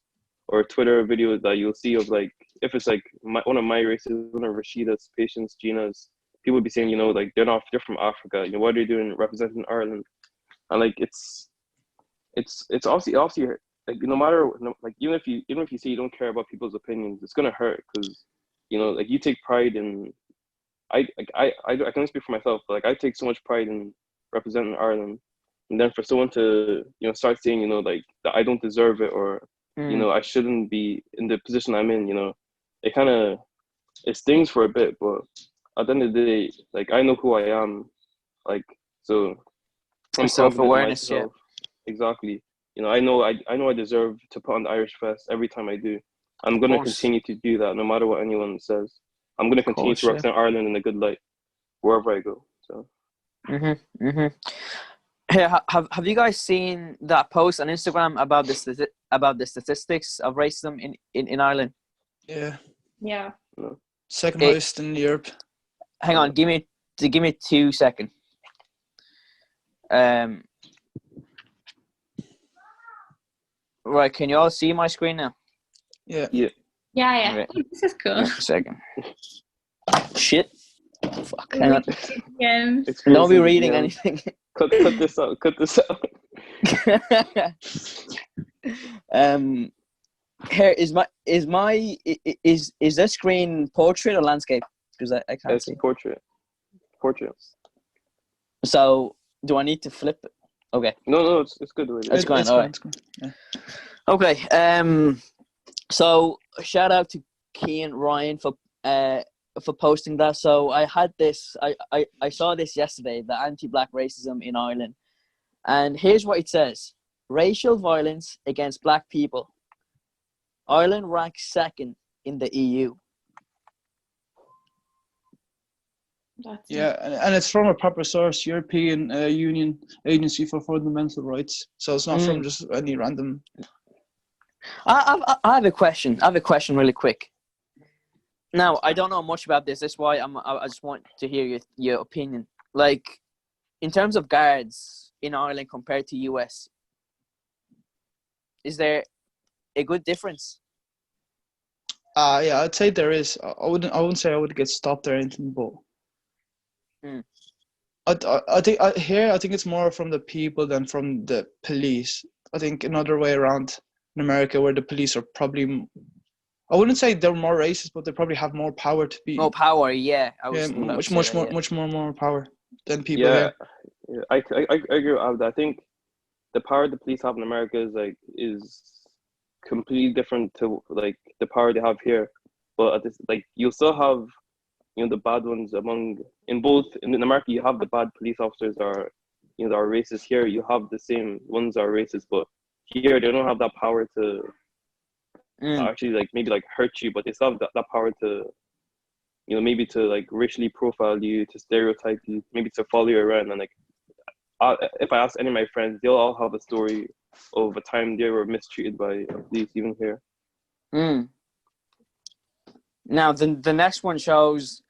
or Twitter videos that you'll see of, like, if it's like one of my races, one of Rashida's, Patience, Gina's, people would be saying, like they're from Africa, what are they doing representing Ireland? And like it's obviously like no matter, like even if you say you don't care about people's opinions, it's gonna hurt because like you take pride in. I can only speak for myself, but like I take so much pride in representing Ireland, and then for someone to start saying like that I don't deserve it, or I shouldn't be in the position I'm in, it stings for a bit, but at the end of the day, like I know who I am, like, so I'm self-awareness. Yeah, exactly. I know I deserve to put on the Irish Fest every time I do. I'm going to course. continue to do that no matter what anyone says. I'm going to continue course, to represent Ireland in a good light wherever I go. So. Hey, have you guys seen that post on Instagram about the statistics of racism in Ireland? Yeah. Yeah. No. Second Okay. highest in Europe. Hang on, give me 2 seconds. Right, can you all see my screen now? Yeah. Yeah. Okay. Oh, this is cool. A second. Shit. Fuck. Hang on. Yeah. Don't be Exposing reading DMs. anything. Cut this out. Cut this out. Here is this screen portrait or landscape? Because I can't It's see. portrait. So do I need to flip it? Okay. No, it's good. Already. That's going. It's All good. right. It's good. Yeah. Okay. So shout out to Kean Ryan for posting that. So I had this. I saw this yesterday. The anti-black racism in Ireland, and here's what it says: racial violence against black people. Ireland ranks second in the EU. Yeah, and it's from a proper source, European Union Agency for Fundamental Rights. So it's not from just any random. I have a question. I have a question really quick. Now, I don't know much about this. That's why I just want to hear your opinion. Like, in terms of guards in Ireland compared to US, is there a good difference? Yeah, I'd say there is. I wouldn't say I would get stopped or anything, but I think it's more from the people than from the police. I think another way around in America, where the police are probably, I wouldn't say they're more racist, but they probably have more power to be. More power, yeah. Much more power than people Yeah, here. I agree with Abdel. I think the power the police have in America is completely different to like the power they have here. But at this, like, you'll still have, you know, the bad ones in America. You have the bad police officers are, you know, that are racist. Here you have the same ones that are racist, but here they don't have that power to actually like maybe like hurt you, but they still have that power to, you know, maybe to like racially profile you, to stereotype you, maybe to follow you around. And like, if I ask any of my friends, they'll all have a story of a time they were mistreated by police, even here. Now, the next one shows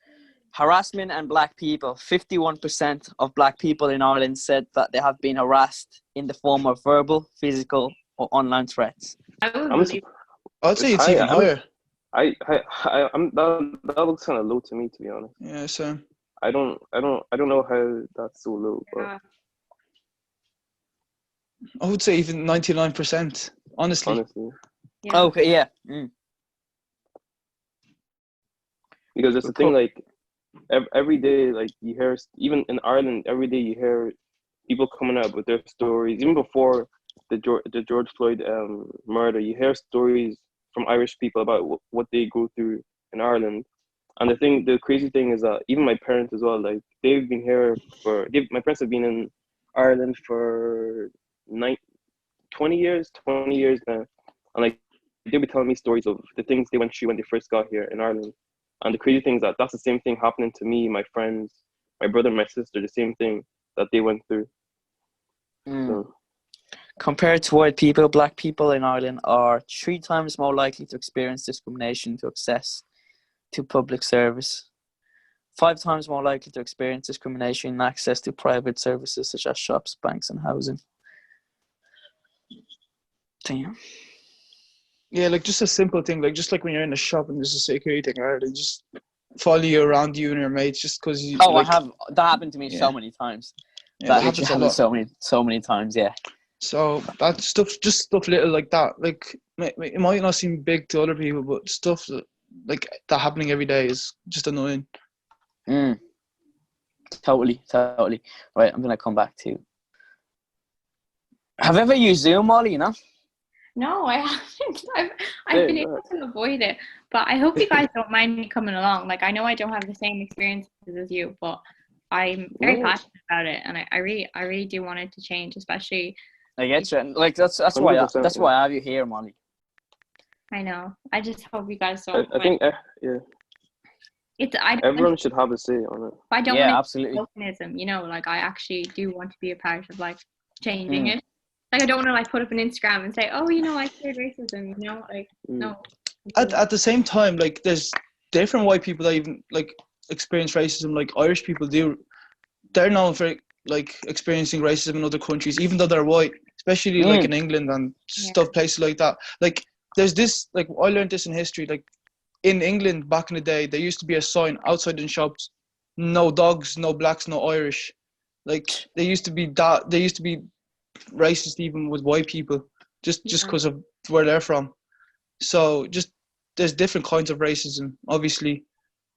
harassment and black people. 51% of black people in Ireland said that they have been harassed in the form of verbal, physical, or online threats. I'd say it's even higher. That looks kind of low to me, to be honest. Yeah, so I don't know how that's so low. But I would say even 99%. Honestly. Yeah. Okay, yeah. Because it's the thing, like every day, like you hear, even in Ireland, every day you hear people coming out with their stories. Even before the George Floyd murder, you hear stories from Irish people about what they go through in Ireland. And the crazy thing is that even my parents as well, like they've been here my parents have been in Ireland for 20 years now. And like they'll be telling me stories of the things they went through when they first got here in Ireland. And the crazy thing is that's the same thing happening to me, my friends, my brother, my sister, the same thing that they went through. So. Compared to white people, black people in Ireland are 3 times more likely to experience discrimination to access to public service, 5 times more likely to experience discrimination in access to private services such as shops, banks, and housing. Damn. Yeah, like just a simple thing, like just like when you're in a shop and there's a security guard, they just follow you around, you and your mates, just because you. Oh, like, that happened to me so many times. Yeah, that happens a lot. So many times, yeah. So that stuff, just stuff little like that, like it might not seem big to other people, but stuff like that happening every day is just annoying. Totally. Right, I'm gonna come back to. Have you ever used Zoom, Molly? You know? No, I haven't. I've been able to avoid it, but I hope you guys don't mind me coming along. Like, I know I don't have the same experiences as you, but I'm very passionate about it, and I really do want it to change, especially. I get you. Like that's why I have you here, Molly. I know. I just hope you guys I, don't. I think yeah, I don't want everyone should have a say on it. I don't want Yeah, it absolutely. tokenism, you know, like I actually do want to be a part of like changing Mm. it. Like I don't want to like put up an Instagram and say, oh, you know, I feared racism, you know, like no. At the same time, like there's different white people that even like experience racism. Like Irish people do, they're known for like experiencing racism in other countries, even though they're white, especially like in England and stuff, places like that. Like there's this, like I learned this in history. Like in England back in the day, there used to be a sign outside in shops: no dogs, no blacks, no Irish. Like they used to be that. They used to be racist even with white people, just because of where they're from. So just there's different kinds of racism. Obviously,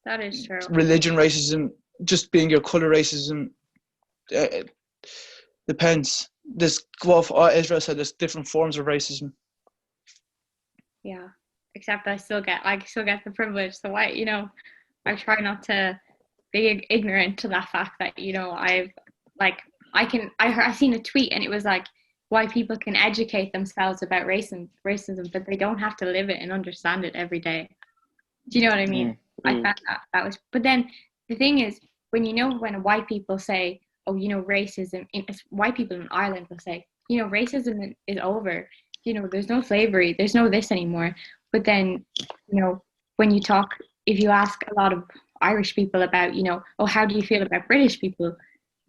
That is true. religion racism, just being your color racism, it depends. There's what Ezra said. There's different forms of racism. Yeah. Except I still get the privilege. So I, you know, I try not to be ignorant to that fact that, you know, I seen a tweet and it was like why people can educate themselves about racism, but they don't have to live it and understand it every day. Do you know what I mean? I found that was, but then the thing is, when white people say, oh, you know, racism, white people in Ireland will say, you know, racism is over. You know, there's no slavery, there's no this anymore. But then, you know, if you ask a lot of Irish people about, you know, oh, how do you feel about British people?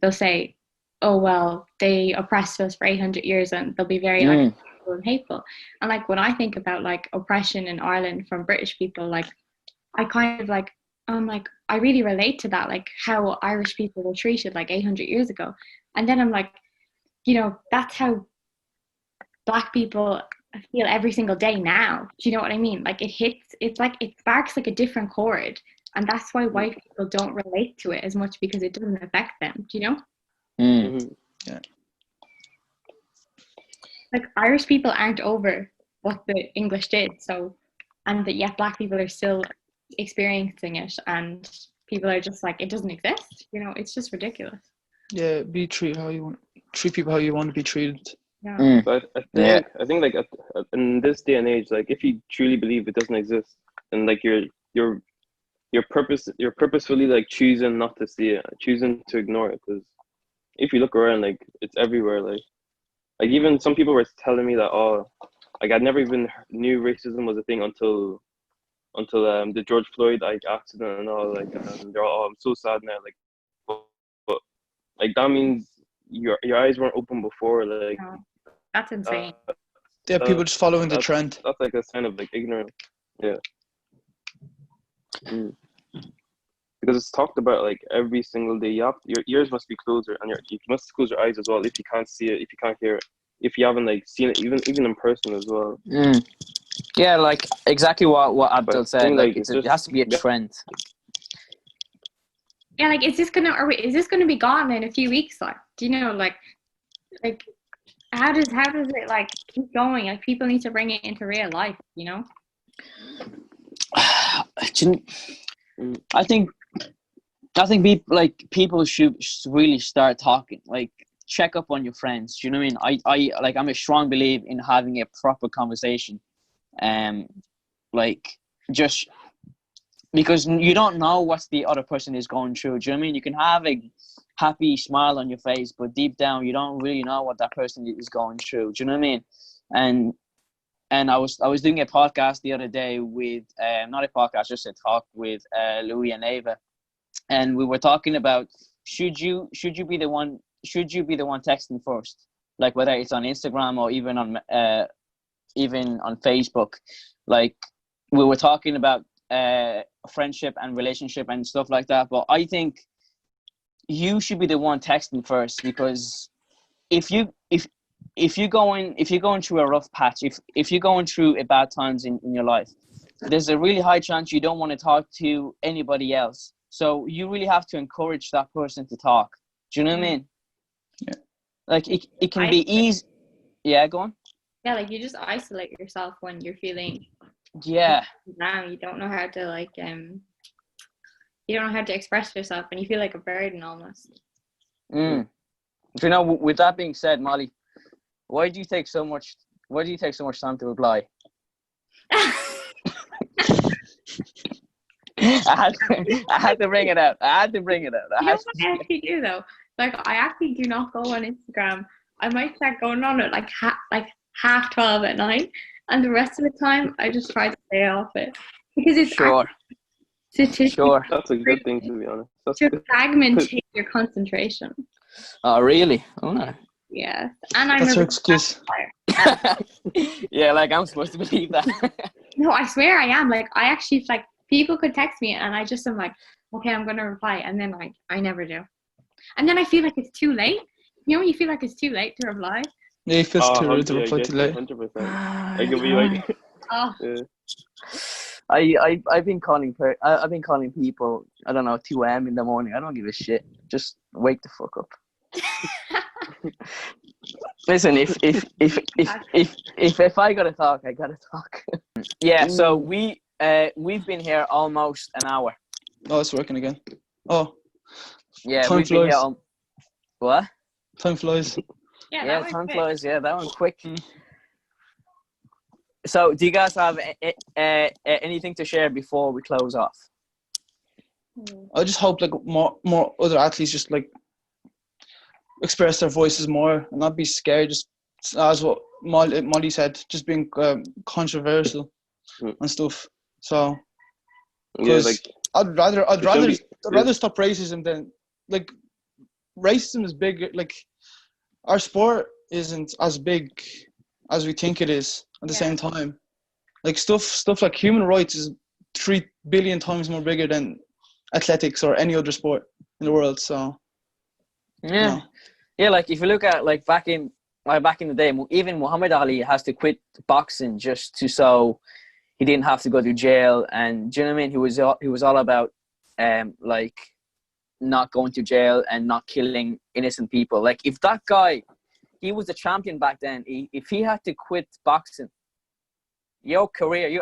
They'll say, oh, well, they oppressed us for 800 years and they'll be very like hateful. And like when I think about like oppression in Ireland from British people, like I kind of like, I'm like, I really relate to that, like how Irish people were treated like 800 years ago. And then I'm like, you know, that's how Black people feel every single day now. Do you know what I mean? Like it's like it sparks like a different chord. And that's why white people don't relate to it as much because it doesn't affect them. Do you know? Yeah. Like Irish people aren't over what the English did. So, and that yet Black people are still experiencing it and people are just like, it doesn't exist. You know, it's just ridiculous. Yeah, treat people how you want to be treated. Yeah. But I think like in this day and age, like if you truly believe it doesn't exist, and like you're purposefully like choosing not to see it, choosing to ignore it, because if you look around, like it's everywhere. Like even some people were telling me that, oh, like I'd never even knew racism was a thing until the George Floyd like accident and all, like, and they're all, oh, I'm so sad now, like, but like that means your eyes weren't open before, like. No, that's insane. Yeah, people just following the trend. That's like a sign of like ignorance. Yeah. Because it's talked about like every single day. Your ears must be closer, and you must close your eyes as well if you can't see it, if you can't hear it, if you haven't like seen it, even in person as well. Yeah, like exactly what Abdel said. Like it has to be a trend. Yeah, like is this gonna be gone in a few weeks? Like, do you know, like how does it like keep going? Like people need to bring it into real life, you know? I think people should really start talking. Like check up on your friends. Do you know what I mean? I'm a strong believer in having a proper conversation. Like just because you don't know what the other person is going through. Do you know what I mean? You can have a happy smile on your face, but deep down you don't really know what that person is going through. Do you know what I mean? And I was doing a podcast the other day with not a podcast, just a talk with Louis and Ava, and we were talking about should you be the one texting first, like whether it's on Instagram or even on Facebook. Like we were talking about friendship and relationship and stuff like that, but I think you should be the one texting first, because if you're going through a rough patch, if you're going through a bad times in your life, there's a really high chance you don't want to talk to anybody else. So you really have to encourage that person to talk. Do you know what I mean? Yeah. Like it can be easy. Yeah, go on. Yeah, like you just isolate yourself when you're feeling down. You don't know how to like you don't know how to express yourself and you feel like a burden almost. You know, with that being said, Molly, why do you take so much time to reply? I had to bring it out. You know what I actually do though? Like I actually do not go on Instagram. I might start going on it like half 12 at night, and the rest of the time I just try to stay off it because it's Sure. Sure. That's a good thing, to be honest. That's to good. fragmentate your concentration. Oh, really? Oh, no. Yeah, and I'm That's a her excuse. Yeah, like I'm supposed to believe that. No, I swear I am. Like I actually like people could text me and I just am like, okay, I'm gonna reply, and then like I never do, and then I feel like it's too late. You know, when you feel like it's too late to reply. Yeah, he feels too rude to Yeah, reply too late. 100%. I could be like, Oh, yeah. I've been calling people, I don't know, 2 a.m. in the morning. I don't give a shit. Just wake the fuck up. Listen, if I gotta talk, I gotta talk. Yeah, so we've been here almost an hour. Oh, it's working again. Oh, Yeah, time we've been flies. here. What? Time flies. yeah, Time flies. Yeah, that one's quick. So, do you guys have anything to share before we close off? I just hope like more other athletes just like express their voices more and not be scared. Just as what Molly said, just being controversial and stuff. So, Yeah, because like I'd rather be- stop racism than like racism is big. Like our sport isn't as big as we think it is. At the same time, like stuff like human rights is 3 billion times more bigger than athletics or any other sport in the world. So Yeah, yeah. Like if you look at like back in the day, even Muhammad Ali has to quit boxing just so he didn't have to go to jail. And do you know what I mean? He was all about like not going to jail and not killing innocent people. Like if that guy, he was a champion back then. If he had to quit boxing, your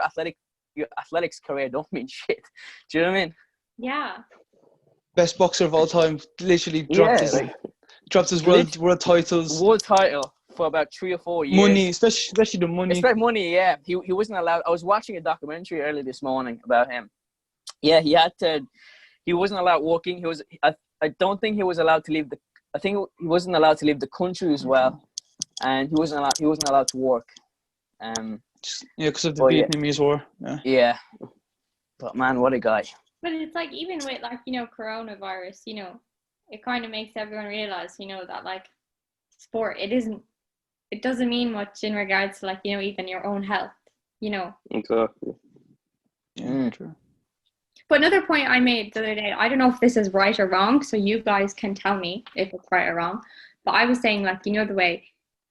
athletics career don't mean shit. Do you know what I mean? Yeah. best boxer of all time, literally dropped his world titles. World title for about 3 or 4 years. Money, especially the money. Especially money, yeah. He wasn't allowed. I was watching a documentary earlier this morning about him. Yeah, he wasn't allowed walking. I don't think he was allowed to leave I think he wasn't allowed to leave the country as well, and he wasn't allowed to work. Yeah, because of the Vietnamese War. Yeah. But man, what a guy. But it's like even with like, you know, coronavirus, you know, it kind of makes everyone realize, you know, that like sport, it doesn't mean much in regards to like, you know, even your own health, you know. Exactly. Yeah, true. But another point I made the other day, I don't know if this is right or wrong, so you guys can tell me if it's right or wrong. But I was saying, like, you know, the way,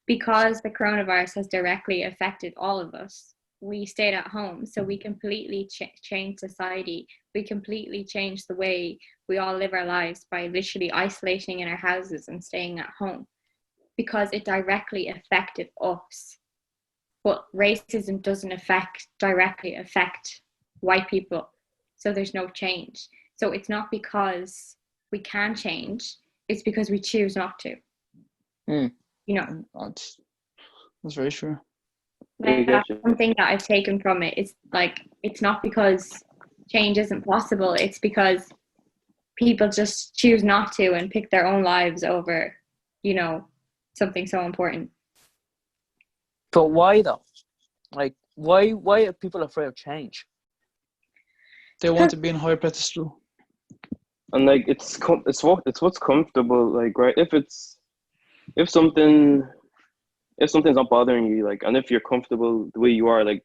because the coronavirus has directly affected all of us, we stayed at home. So we completely changed society. We completely changed the way we all live our lives by literally isolating in our houses and staying at home because it directly affected us. But racism doesn't directly affect white people. So there's no change. So it's not because we can change, it's because we choose not to. You know. That's very true. Like, that's something that I've taken from it. It's like, it's not because change isn't possible, it's because people just choose not to and pick their own lives over, you know, something so important. But why though? Like, why are people afraid of change? They want to be in higher pedestal. And like it's what's comfortable, like, right? If something's not bothering you, like, and if you're comfortable the way you are, like,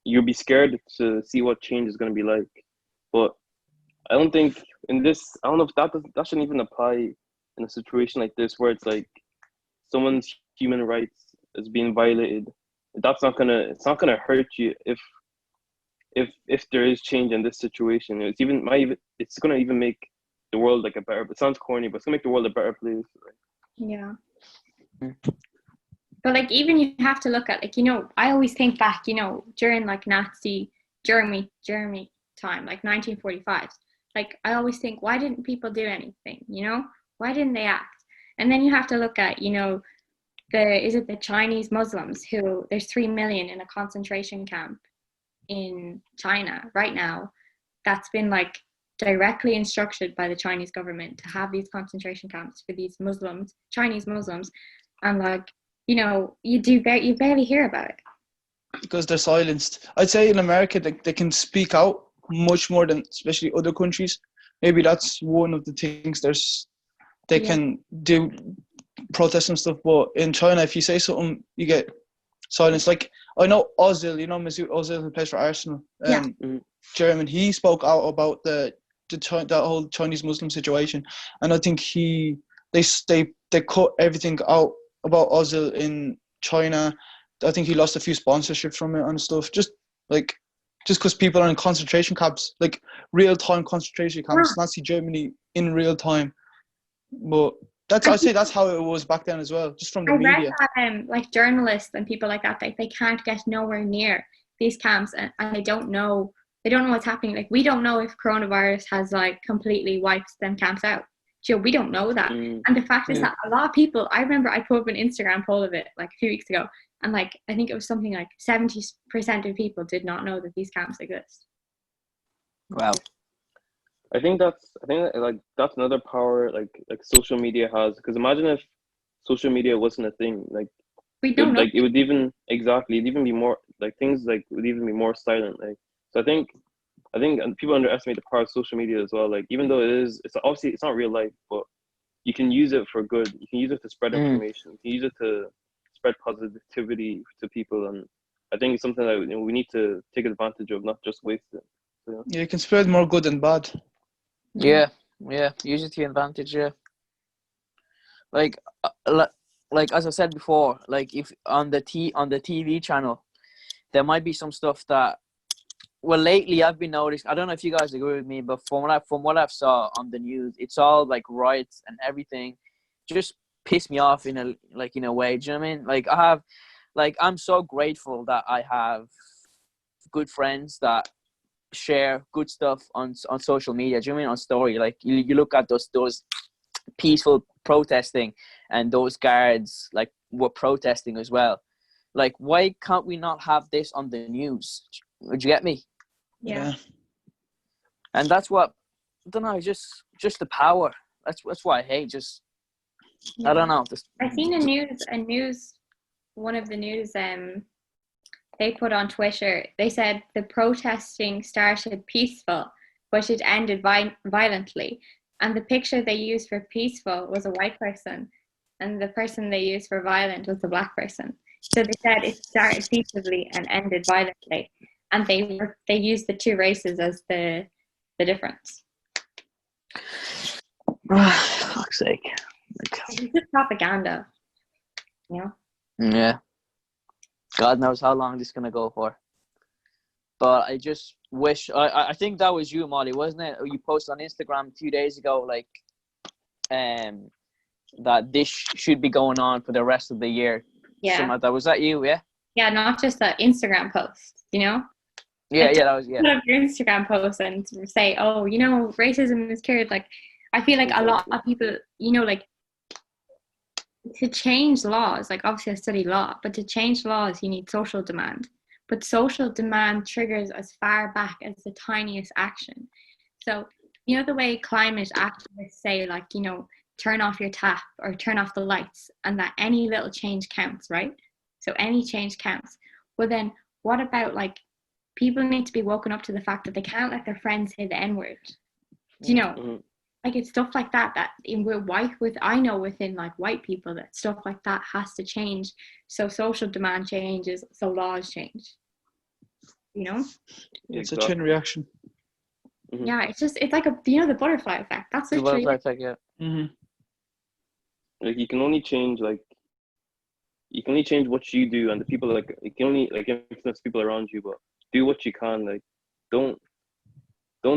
you'll be scared to see what change is going to be like. But I don't know if that shouldn't even apply in a situation like this where it's like someone's human rights is being violated. It's not gonna hurt you if there is change in this situation. It's gonna even make the world like a better. It sounds corny, but it's gonna make the world a better place. Right? Yeah. But like, even you have to look at, like, you know, I always think back, you know, during like Nazi Germany time, like 1945. Like, I always think, why didn't people do anything? You know, why didn't they act? And then you have to look at, you know, the Chinese Muslims who there's 3 million in a concentration camp, in China right now that's been like directly instructed by the Chinese government to have these concentration camps for these Muslims, Chinese Muslims, and like, you know, you barely hear about it. Because they're silenced. I'd say in America they can speak out much more than especially other countries. Maybe that's one of the things they can do protests and stuff. But in China, if you say something, you get silenced. Like I know Ozil, you know Mesut Ozil, who plays for Arsenal. German. He spoke out about that whole Chinese Muslim situation, and I think they cut everything out about Ozil in China. I think he lost a few sponsorships from it and stuff. Just because people are in concentration camps, like real time concentration camps. Nazi Germany in real time. But I'd say that's how it was back then as well, just from the media. I read that like journalists and people like that, they can't get nowhere near these camps, and they don't know what's happening. Like we don't know if coronavirus has like completely wiped them camps out. Joe, we don't know that. And the fact is that a lot of people, I remember I put up an Instagram poll of it like a few weeks ago, and like I think it was something like 70% of people did not know that these camps exist. Wow. I think that's another power like social media has, because imagine if social media wasn't a thing, like we don't know. Like it would even be more like things like would even be more silent. Like so I think people underestimate the power of social media as well. Like even though it's obviously it's not real life, but you can use it for good. You can use it to spread information. You can use it to spread positivity to people, and I think it's something that we need to take advantage of, not just waste it. So, yeah, you can spread more good than bad. Yeah, use it to your advantage. Yeah, like as I said before, like if on the TV channel, there might be some stuff that, well, lately I've been noticing. I don't know if you guys agree with me, but from what I've saw on the news, it's all like riots and everything. Just piss me off in a way. Do you know what I mean? Like I'm so grateful that I have good friends that share good stuff on social media. Do you know what I mean? On story, like you look at those peaceful protesting, and those guards like were protesting as well. Like, why can't we not have this on the news? Would you get me? Yeah. And that's what, I don't know, just the power. That's what I hate. Just I don't know. I seen one of the news they put on Twitter. They said the protesting started peaceful, but it ended violently. And the picture they used for peaceful was a white person, and the person they used for violent was a black person. So they said it started peacefully and ended violently, and they used the two races as the difference. Fuck's sake! It's just propaganda, you know. Yeah. God knows how long this is gonna go for. But I just wish, I think that was you, Molly, wasn't it? You posted on Instagram a few days ago, like, that this should be going on for the rest of the year. Yeah. Something like that. Was that you? Yeah. Yeah, not just an Instagram post, you know. Yeah, that was Put up your Instagram post and say, oh, you know, racism is cured. Like, I feel like a lot of people, you know, like, to change laws, like obviously I study law, but to change laws, you need social demand. But social demand triggers as far back as the tiniest action. So, you know, the way climate activists say, like, you know, turn off your tap or turn off the lights, and that any little change counts, right? So any change counts. Well, then what about, like, people need to be woken up to the fact that they can't let their friends say the N-word. Do you know? Like, it's stuff like that I know within like white people that stuff like that has to change. So social demand changes, so laws change. You know? It's a chain reaction. Yeah, it's like the butterfly effect. That's the butterfly effect, yeah. Like you can only change what you do, and the people, like, you can only like influence people around you, but do what you can. Like, don't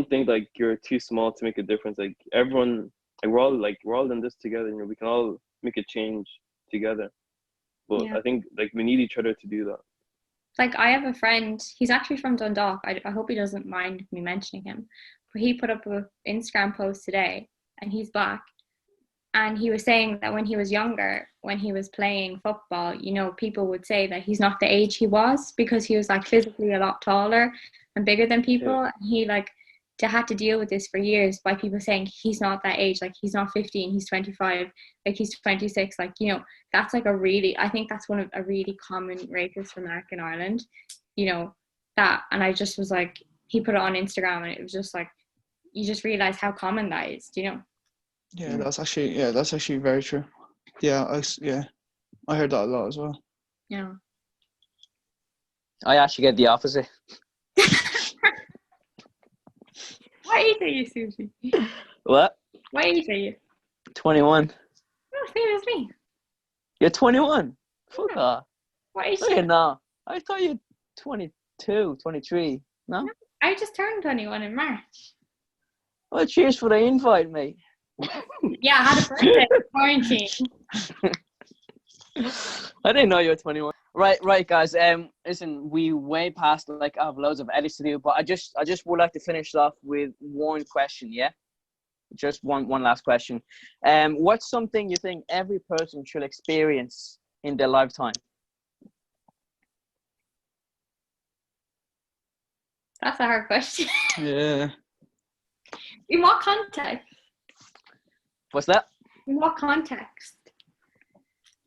think like you're too small to make a difference. Like everyone, like we're all in this together. You know, we can all make a change together. But I think like we need each other to do that. Like, I have a friend, he's actually from Dundalk. I hope he doesn't mind me mentioning him. But he put up an Instagram post today, and he's black. And he was saying that when he was younger, when he was playing football, you know, people would say that he's not the age he was because he was like physically a lot taller and bigger than people. Yeah. And he like had to deal with this for years by people saying he's not that age, like he's not 15, he's 25, like he's 26. Like, you know, that's like I think that's one of a really common racist remark in Ireland, you know, that. And I just was like, he put it on Instagram and it was just like, you just realize how common that is, do you know? Yeah, that's actually very true. Yeah, I heard that a lot as well. Yeah. I actually get the opposite. What age are you, Soufi? What? What age are you? 21. Oh, same as me. You're 21? Fuck Yeah. off. What age No, are you're you? not. I thought you're 22, 23. No? I just turned 21 in March. Well, cheers for the invite, mate. Yeah, I had a birthday in quarantine. I didn't know you were 21. Right, guys. Listen, we way past. Like, I have loads of edits to do, but I just would like to finish off with one question. Yeah, just one last question. What's something you think every person should experience in their lifetime? That's a hard question. Yeah. In what context? What's that? In what context?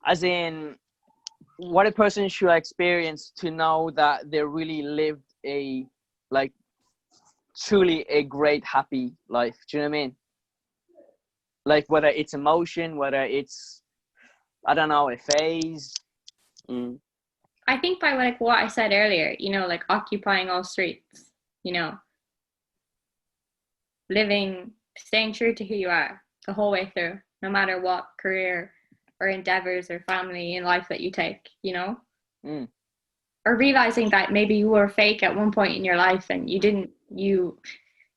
As in, what a person should experience to know that they really lived a, like, truly a great, happy life. Do you know what I mean? Like, whether it's emotion, whether it's, I don't know, a phase. I think by like what I said earlier, you know, like occupying all streets, you know, staying true to who you are the whole way through, no matter what career or endeavors or family in life that you take, you know? Or realizing that maybe you were fake at one point in your life and you didn't, you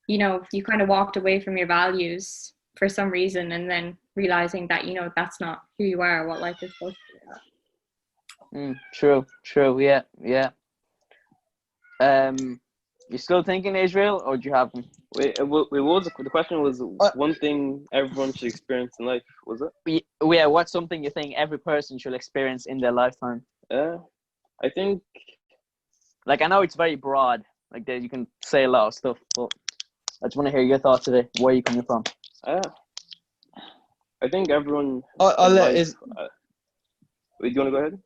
know, you kind of walked away from your values for some reason, and then realizing that, you know, that's not who you are, what life is supposed to be. True, yeah. You still thinking, Israel, or do you have them? Wait, what was the question? Was one thing everyone should experience in life? Was it? Yeah, what's something you think every person should experience in their lifetime? I think, like, I know it's very broad, like that you can say a lot of stuff, but I just want to hear your thoughts today. Where are you coming from? I think everyone. I'll let wait, do you want to go ahead?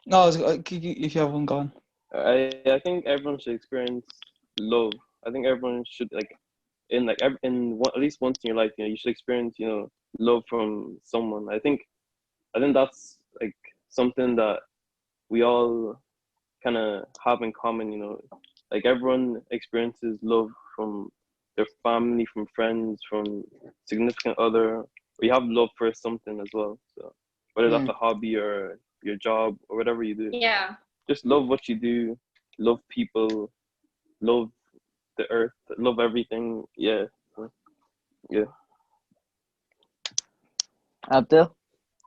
No, if you have one gone. I think everyone should experience love. I think everyone should at least once in your life, you know, you should experience, you know, love from someone. I think that's like something that we all kind of have in common. You know, like everyone experiences love from their family, from friends, from significant other. We have love for something as well. So whether that's a hobby or your job or whatever you do. Yeah. Just love what you do, love people, love the earth, love everything. Yeah. Abdel?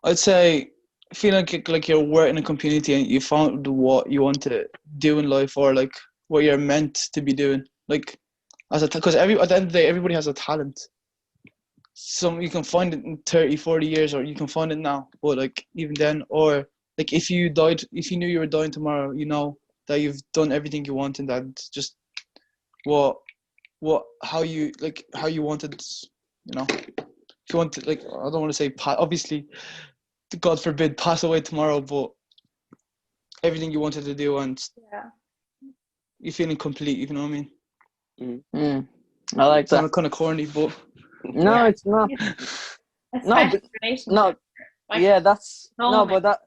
I'd say feel like you're working in a community and you found what you want to do in life, or like what you're meant to be doing. Like because at the end of the day, everybody has a talent. Some you can find it in 30, 40 years, or you can find it now. But like even then, or like if you knew you were dying tomorrow, you know that you've done everything you want, and that just how you wanted, you know. If you want to, like, I don't want to say obviously, God forbid, pass away tomorrow, but everything you wanted to do, and you're feeling complete. You know what I mean? I like that. It's kind of corny, but no, it's not. Yeah, that's but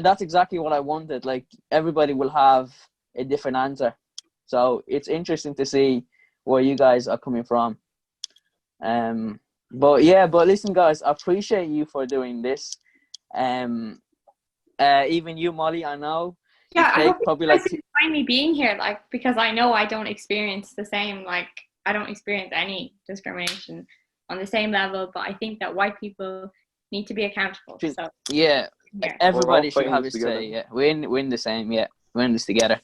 that's exactly what I wanted. Like, everybody will have a different answer, so it's interesting to see where you guys are coming from. But listen, guys, I appreciate you for doing this. Even you, Molly, I know. Yeah, I hope probably you guys find me being here, like, because I know I don't experience the same, like, I don't experience any discrimination on the same level, but I think that white people need to be accountable. So everybody should have a say. Yeah, we're in the same. Yeah, we're in this together.